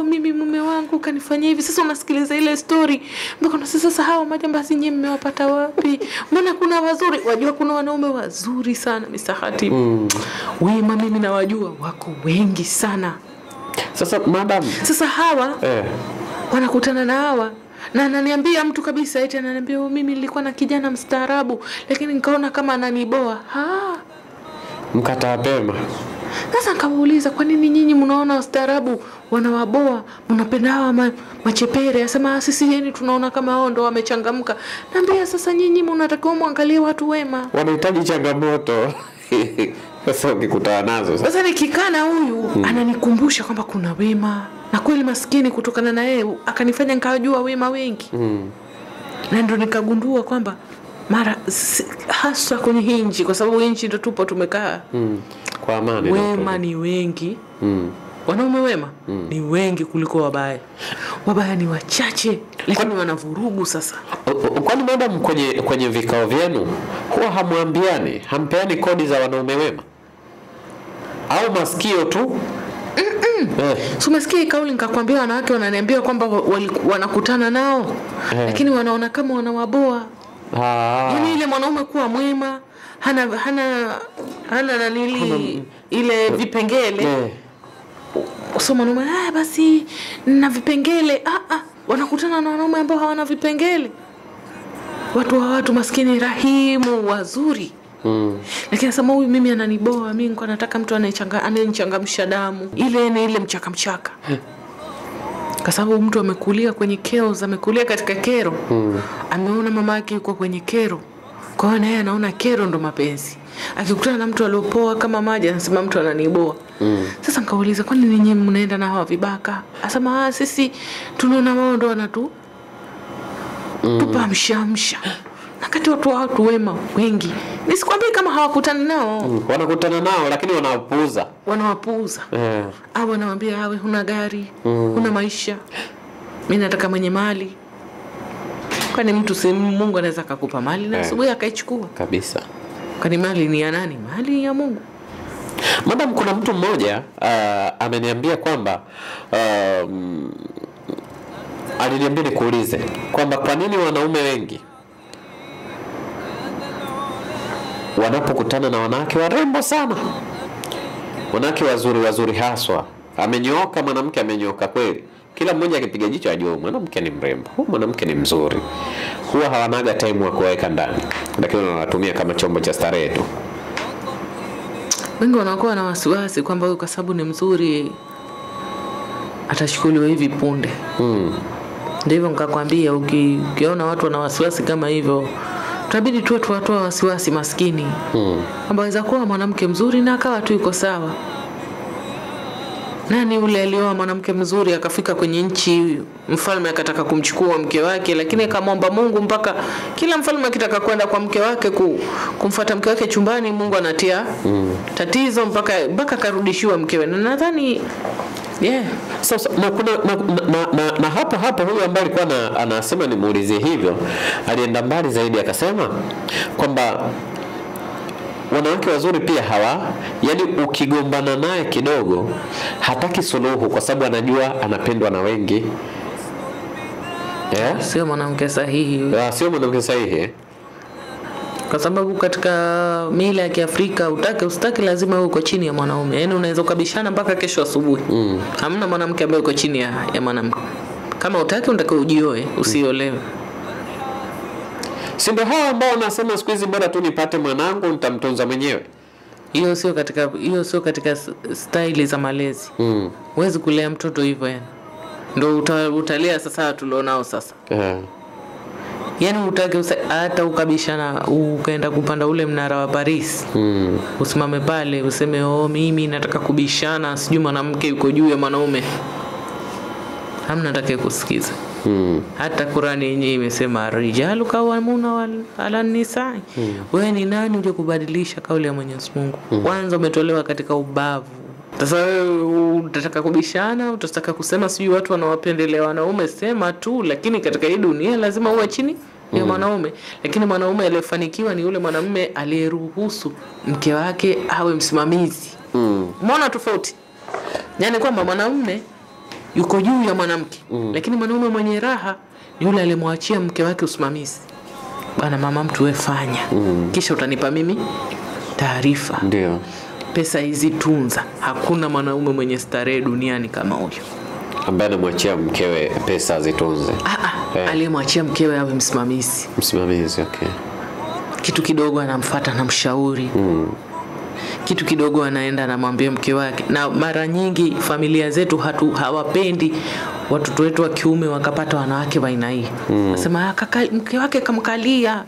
mimi mume wangu kanifanyia hivi. Sasa unasikiliza ile story mpaka sasa hao majambazi nyinyi mmewapata wapi? Maana kuna wazuri, wajua kuna wanaume wazuri sana Mr. Khatib. Wema mimi nawajua wako wengi sana. Sasa madam, sasa hawa wanakutana na hawa na ananiambia mtu kabisa, eti ananiambia mimi nilikuwa na kijana mstaarabu lakini nikaona kama ananiboa. Mkataa pema. Sasa nikamuuliza, kwa nini nyinyi mnaona ustaarabu wanawaboa, mnapenda hawa machepere? Asema sisi yeni tunaona kama hao ndo wamechangamka. Naambia sasa nyinyi mnatakiwa muangalie watu wema, wanahitaji changamoto. Sasa ukikutana nazo sasa nikikana huyu ananikumbusha kwamba kuna wema, na kweli maskini kutokana na yeye akanifanya nikajua wema wengi. Na ndo nikagundua kwamba mara hasa kwenye hii nchi, kwa sababu nchi ndo tupo tumekaa kwa amani, wema ni wengi. Wanaume wema ni wengi kuliko wabaya. Wabaya ni wachache lakini wanavurugu. Sasa kwani madam kwenye vikao vyenu huwa hamwambiani, hampeani kodi za wanaume wema au masikio tu? So umesikia kauli nikakwambia wanawake wananiambia kwamba wanakutana nao lakini wanaona kama wanawaboa. Yani ile mwanaume kuwa mwema hana nanili ile vipengele. So mwanaume basi na vipengele. Wanakutana na wanaume ambao hawana vipengele. Watu maskini rahimu wazuri. Lakini sasa huyu mimi ananiboa, mimi niko nataka mtu anayenichangamsha damu. Ile ni ile mchaka. Kwa sababu mtu amekulia kwenye chaos, amekulia katika kero. Ameona mama yake yuko kwenye kero. Kwa hiyo naye anaona kero ndo mapenzi. Akikutana na mtu aliopoa kama maji anasema mtu ananiboa. Sasa nikauliza, kwa nini nyinyi mnaenda na hawa vibaka? Asema sisi tunaona wao ndo wanatu tupa mshamsha. Nakati watu wema wengi. Nisikwambie kama hawakutani nao. Wanakutana nao lakini wanawapuuza. Au wanawaambia awe huna gari, huna maisha. Mimi nataka mwenye mali. Kwani mtu si Mungu anaweza kukupa mali na asubuhi akaichukua? Kabisa. Kwani mali ni ya nani? Mali ya Mungu. Madam, kuna mtu mmoja ameniambia kwamba aliniambia nikuulize kwamba kwa nini wanaume wengi wanapokutana na wanawake warembo sana, wanawake wazuri haswa, amenyooka mwanamke, amenyooka kweli, kila mmoja akipiga jicho ajue mwanamke ni mrembo, huyu mwanamke ni mzuri, huwa hawanaga time wa kuweka ndani, lakini wanatumia kama chombo cha starehe tu. Wengi wanakuwa na wasiwasi kwamba huyu kwa sababu ni mzuri atachukuliwa hivi punde. Ndivyo nikakwambia, ukiona watu wana wasiwasi kama hivyo, tunabidi tuwe tuwatoa wasiwasi maskini. Ambaye za kuwa mwanamke mzuri na akawa tu yuko sawa. Nani ule alioa mwanamke mzuri akafika kwenye nchi, mfalme akataka kumchukua mke wake, lakini akamwomba Mungu, mpaka kila mfalme akitaka kwenda kwa mke wake kumfuata mke wake chumbani, Mungu anatia tatizo mpaka karudishiwa mkewe. Na nadhani sasa na hapo huyu ambaye alikuwa anasema nimuulizie hivyo, alienda mbali zaidi akasema kwamba wanawake wazuri pia yani ukigombana naye kidogo hataki suluhu kwa sababu anajua anapendwa na wengi. Sio mwanamke sahihi. Sio mwanamke sahihi. Kwa sababu katika mila ya Kiafrika utake usitaki lazima uko chini ya mwanaume. Yaani unaweza kubishana mpaka kesho asubuhi. Hamna mwanamke ambaye uko chini ya mwanamke. Kama utaki unataka ujioe, usiolewe. Si ndio hao ambao wanasema siku hizi bora tu nipate mwanangu nitamtunza mwenyewe. Hiyo sio katika style za malezi. Huwezi kulea mtoto hivyo yani. Ndio utalea sasa tulionao sasa. Yaani utake hata ukabishana ukaenda kupanda ule mnara wa Paris. Usimame pale useme mimi nataka kubishana, sijui mwanamke yuko juu ya mwanaume. Hamna atakaye kusikiza. Hata Qur'ani yenyewe imesema rijalu qawwamuna 'ala an-nisaa. Wewe ni nani uje kubadilisha kauli ya Mwenyezi Mungu? Kwanza umetolewa katika ubavu. Sasa wewe unataka kubishana, utataka kusema sijui watu wanawapendelea wanaume, sema tu, lakini katika hii dunia lazima uwe chini ya mwanaume. Lakini mwanaume aliyefanikiwa ni yule mwanamume aliyeruhusu mke wake awe msimamizi. Umeona tofauti? Yaani kwamba mwanamume yuko juu ya mwanamke, lakini mwanaume mwenye raha ni yule aliyemwachia mke wake usimamizi. Bana mama mtu wewe fanya. Kisha utanipa mimi taarifa. Ndio. Pesa hizi tunza. Hakuna mwanaume mwenye starehe duniani kama huyo. Ambaye anamwachia mkewe pesa zitunze. Aliyemwachia mkewe awe msimamizi. Msimamizi, okay. Kitu kidogo anamfuata na mshauri. Kitu kidogo anaenda anamwambia mke wake. Na mara nyingi familia zetu hawapendi watoto wetu wa kiume wakapata wanawake wa aina hii. Nasema mke wake kamkalia,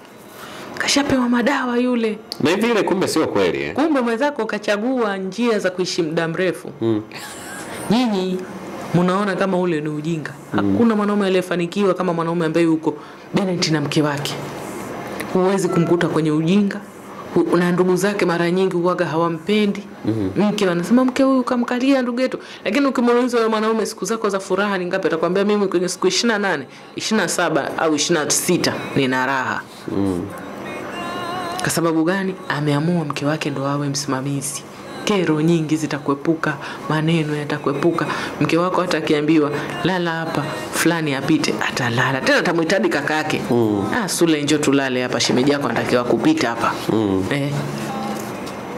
kashapewa madawa yule. Na hivi ile kumbe sio kweli. Kumbe mwenzako kachagua njia za kuishi muda mrefu. Nyinyi mnaona kama ule ni ujinga. Hakuna mwanaume aliyefanikiwa kama mwanaume ambaye yuko Bennett na mke wake. Huwezi kumkuta kwenye ujinga. Na ndugu zake mara nyingi huaga hawampendi. Mke anasema mke huyu kamkalia ndugu yetu. Lakini ukimuuliza yule mwanaume siku zako za furaha ni ngapi, atakwambia mimi kwenye siku 28, 27 au 26 nina raha. Kwa sababu gani? Ameamua mke wake ndo awe msimamizi. Kero nyingi zitakuepuka, maneno yatakuepuka. Mke wako hata akiambiwa lala hapa fulani apite, atalala. Tena atamhitaji kaka yake. Sule njoo tulale hapa, shemeji yako anatakiwa kupita hapa.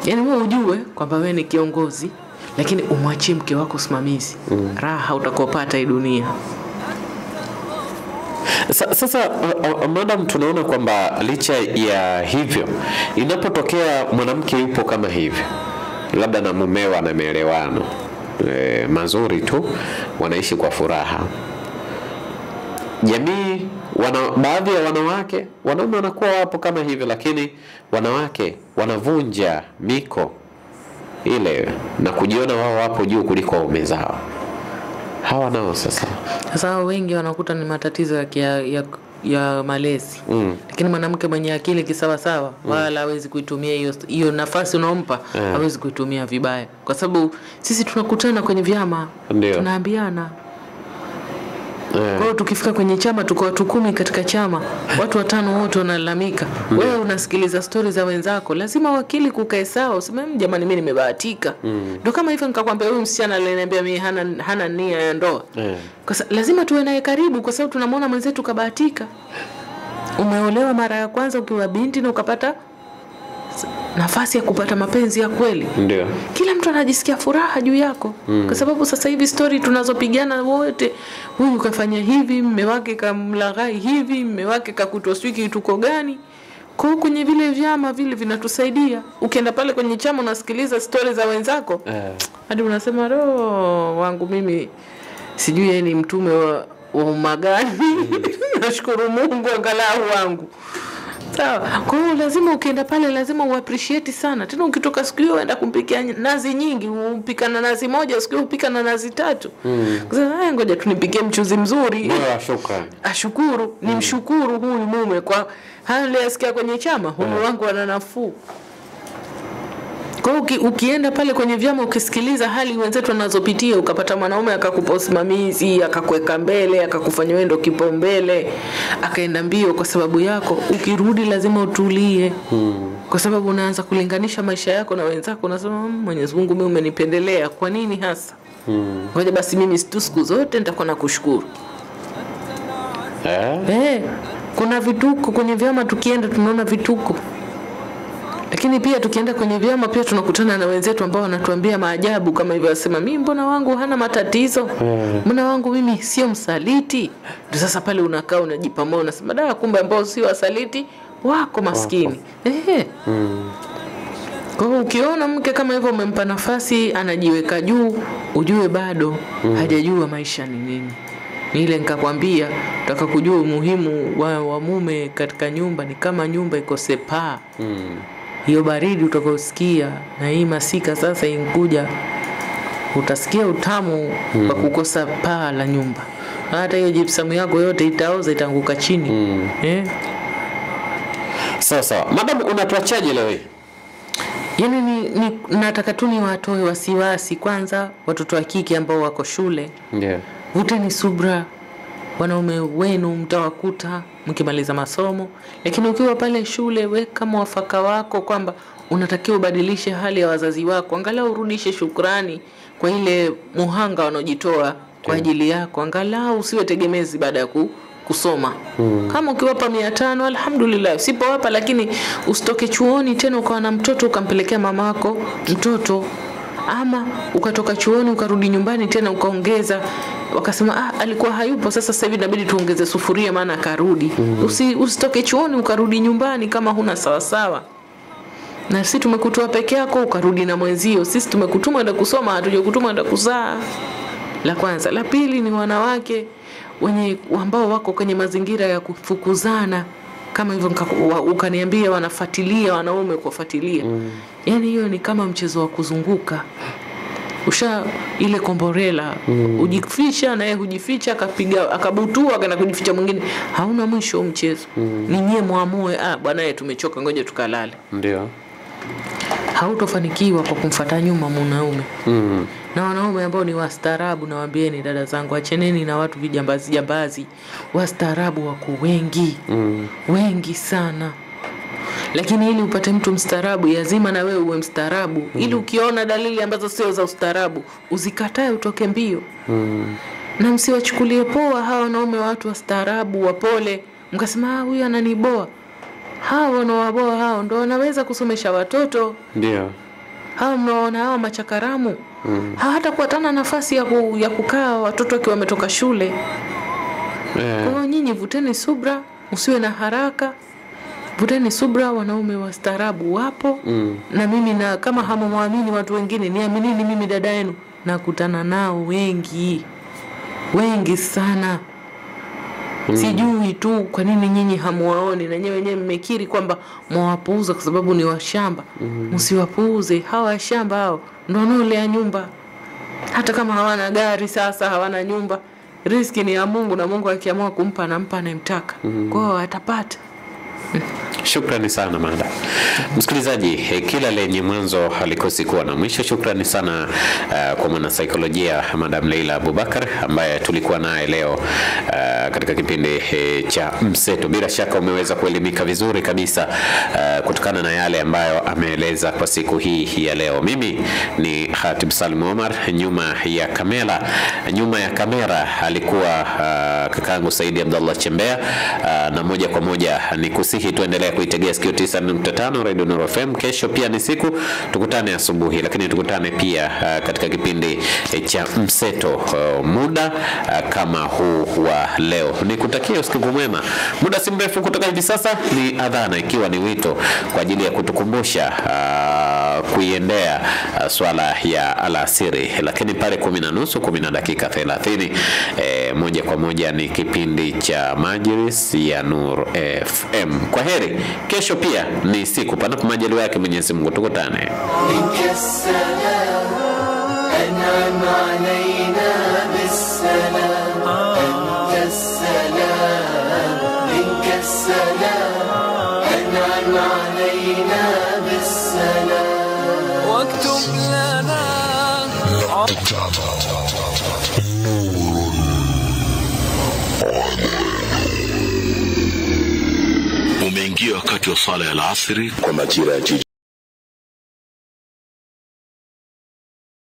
Yaani wewe ujue kwamba wewe ni kiongozi, lakini umwachie mke wako usimamizi. Raha utakopata hii dunia. Sasa madam, tunaona kwamba licha ya hivyo, inapotokea mwanamke yupo kama hivyo, labda na mumewe ana maelewano mazuri tu, wanaishi kwa furaha, jamii baadhi ya wanaume wanakuwa wapo kama hivyo, lakini wanawake wanavunja miko ile na kujiona wao wapo juu kuliko waume zao. Hawa nao sasa wengi wanakuta ni matatizo ya malezi. Lakini mwanamke mwenye akili kisawa sawa wala hawezi kuitumia hiyo nafasi unaompa, hawezi kuitumia vibaya. Kwa sababu sisi tunakutana kwenye vyama, tunaambiana. Kwa hiyo tukifika kwenye chama tuko watu 10 katika chama, watu 5 wote wanalalamika. Wewe unasikiliza stories za wenzako, lazima wakili kukae sawa, useme jamani mimi nimebahatika. Ndio kama hivyo nikakwambia huyu msichana aliniambia mimi hana nia ya ndoa. Kwa sababu lazima tuwe naye karibu, kwa sababu tunamwona mwenzetu kabahatika. Umeolewa mara ya kwanza ukiwa binti na ukapata nafasi ya kupata mapenzi ya kweli. Ndio. Kila mtu anajisikia furaha juu yako. Kwa sababu sasa hivi story tunazopigana wote, huyu kafanya hivi, mume wake kamlaghai hivi, mume wake kakutoswiki tuko gani. Kwa kwenye vile vyama vile vinatusaidia. Ukienda pale kwenye chama unasikiliza story za wenzako, hadi unasema roho wangu mimi sijui yeye ni mtume magani. Nashukuru Mungu angalau wangu. Sawa. Kwa hiyo lazima ukienda pale lazima uappreciate sana. Tena ukitoka siku hiyo uenda kumpikia nazi nyingi, upika na nazi moja, siku hiyo upika na nazi 3. Sasa ngoja tunipikie mchuzi mzuri. Moyo shukrani. Ashukuru, nimshukuru huyu mume kwa hali asikia kwenye chama, huyu wangu ana nafuu. Kwa hiyo ukienda pale kwenye vyama ukisikiliza hali wenzetu wanazopitia, ukapata mwanaume akakupa usimamizi, akakuweka mbele, akakufanya wewe ndo kipaumbele, akaenda mbio kwa sababu yako, ukirudi lazima utulie. Kwa sababu unaanza kulinganisha maisha yako na wenzako, unasema Mwenyezi Mungu mimi umenipendelea, kwa nini hasa? Ngoja basi mimi siku zote nitakuwa nakushukuru. Kuna vituko kwenye vyama, tukienda tunaona vituko. Lakini pia tukienda kwenye vyama pia tunakutana na wenzetu ambao wanatuambia maajabu kama hivyo, wasema mimi mbona wangu hana matatizo, mbona wangu mimi sio msaliti. Ndio sasa pale unakaa unajipa moyo, unasema da, kumbe ambao sio wasaliti wako maskini. Kwa hiyo ukiona mke kama hivyo umempa nafasi anajiweka juu, ujue bado hajajua maisha ni nini. Ni ile nikakwambia utaka kujua umuhimu wa mume katika nyumba, ni kama nyumba ikose paa. Hiyo baridi utakosikia na hii masika sasa inkuja, utasikia utamu wa kukosa paa la nyumba. Hata hiyo gypsum yako yote itaoza, itanguka chini. Sawa. Madam, unatuachaje leo hii? Yaani nataka tu niwatoe wasiwasi kwanza watoto wa kike ambao wako shule. Vuteni subra. Wanaume wenu mtawakuta mkimaliza masomo, lakini ukiwa pale shule weka mwafaka wako kwamba unatakiwa ubadilishe hali ya wazazi wako, angalau urudishe shukrani kwa ile muhanga wanaojitoa kwa ajili yako, angalau usiwe tegemezi baada ya kusoma. Kama ukiwapa 500 alhamdulillah, usipowapa lakini usitoke chuoni tena ukawa na mtoto ukampelekea mamako mtoto, ama ukatoka chuoni ukarudi nyumbani tena ukaongeza, wakasema alikuwa hayupo, sasa hivi inabidi tuongeze sufuria maana akarudi. Usitoke chuoni ukarudi nyumbani kama huna sawa. Na sisi tumekutoa peke yako ukarudi na mwenzio. Sisi tumekutuma enda kusoma, hatujakutuma enda kuzaa. La kwanza. La pili ni wanawake ambao wako kwenye mazingira ya kufukuzana kama hivyo, ukaniambia wanafuatilia wanaume kufuatilia. Yaani hiyo ni kama mchezo wa kuzunguka. Ile komborela, ujificha na yeye hujificha, akabutua akaenda kujificha mwingine, hauna mwisho mchezo. Ni nyie muamue, bwana yetu tumechoka, ngoja tukalale. Ndio. Hautofanikiwa kwa kumfuata nyuma mwanaume. Na wanaume ambao ni wastaarabu, nawaambieni dada zangu, acheneni na watu vijambazi. Wastaarabu wako wengi. Wengi sana. Lakini ili upate mtu mstaarabu lazima na wewe uwe mstaarabu. Ili ukiona dalili ambazo sio za ustaarabu uzikatae, utoke mbio. Na msiwachukulie poa hawa wanaume, watu wastaarabu wapole, mkasema huyu ananiboa. Hao wanaowaboa hao ndio wanaweza kusomesha watoto. Ndio. Hao mnaona hao machakaramu. Hata kuatana nafasi ya kukaa watoto wakiwa wametoka shule. Kwa hiyo nyinyi vuteni subra, usiwe na haraka. Vuteni subra, wanaume wastaarabu wapo. Na mimi kama hamwamini watu wengine, niaminini mimi dada yenu, nakutana nao wengi. Wengi sana. Sijui tu kwa nini nyinyi hamuwaoni, na nyewe wenyewe mmekiri kwamba mwawapuuza kwa sababu ni washamba. Msiwapuuze, hawa washamba hao ndio wanaolea nyumba. Hata kama hawana gari sasa, hawana nyumba, riziki ni ya Mungu, na Mungu akiamua kumpa anampa anayemtaka. Kwa hiyo atapata. Shukrani sana mada. Msikilizaji, kila lenye mwanzo halikosi kuwa na mwisho. Shukrani sana kwa mwana saikolojia Madam Leila Abubakar ambaye tulikuwa naye leo katika kipindi cha Mseto. Bila shaka umeweza kuelimika vizuri kabisa kutokana na yale ambayo ameeleza kwa siku hii ya leo. Mimi ni Khatib Salim Omar, nyuma ya kamera alikuwa kakaangu Saidi Abdullah Chembea, na moja kwa moja ni kusihi tuendelee kuitegea sikio 9.5 Radio Nuru FM. Kesho pia ni siku, tukutane asubuhi, lakini tukutane pia katika kipindi cha Mseto muda kama huu wa leo. Nikutakia usiku mwema. Muda si mrefu kutoka hivi sasa ni adhana, ikiwa ni wito kwa ajili ya kutukumbusha kuiendea swala ya alasiri. Lakini pale 10:30, 10:30 moja kwa moja ni kipindi cha Majlis ya Nur FM. Kwa heri. Kesho pia ni siku, panapo majaliwa yake Mwenyezi Mungu, tukutane. واكتب لنا umeingia wakati wa sala ya alasiri kwa majira ya jiji.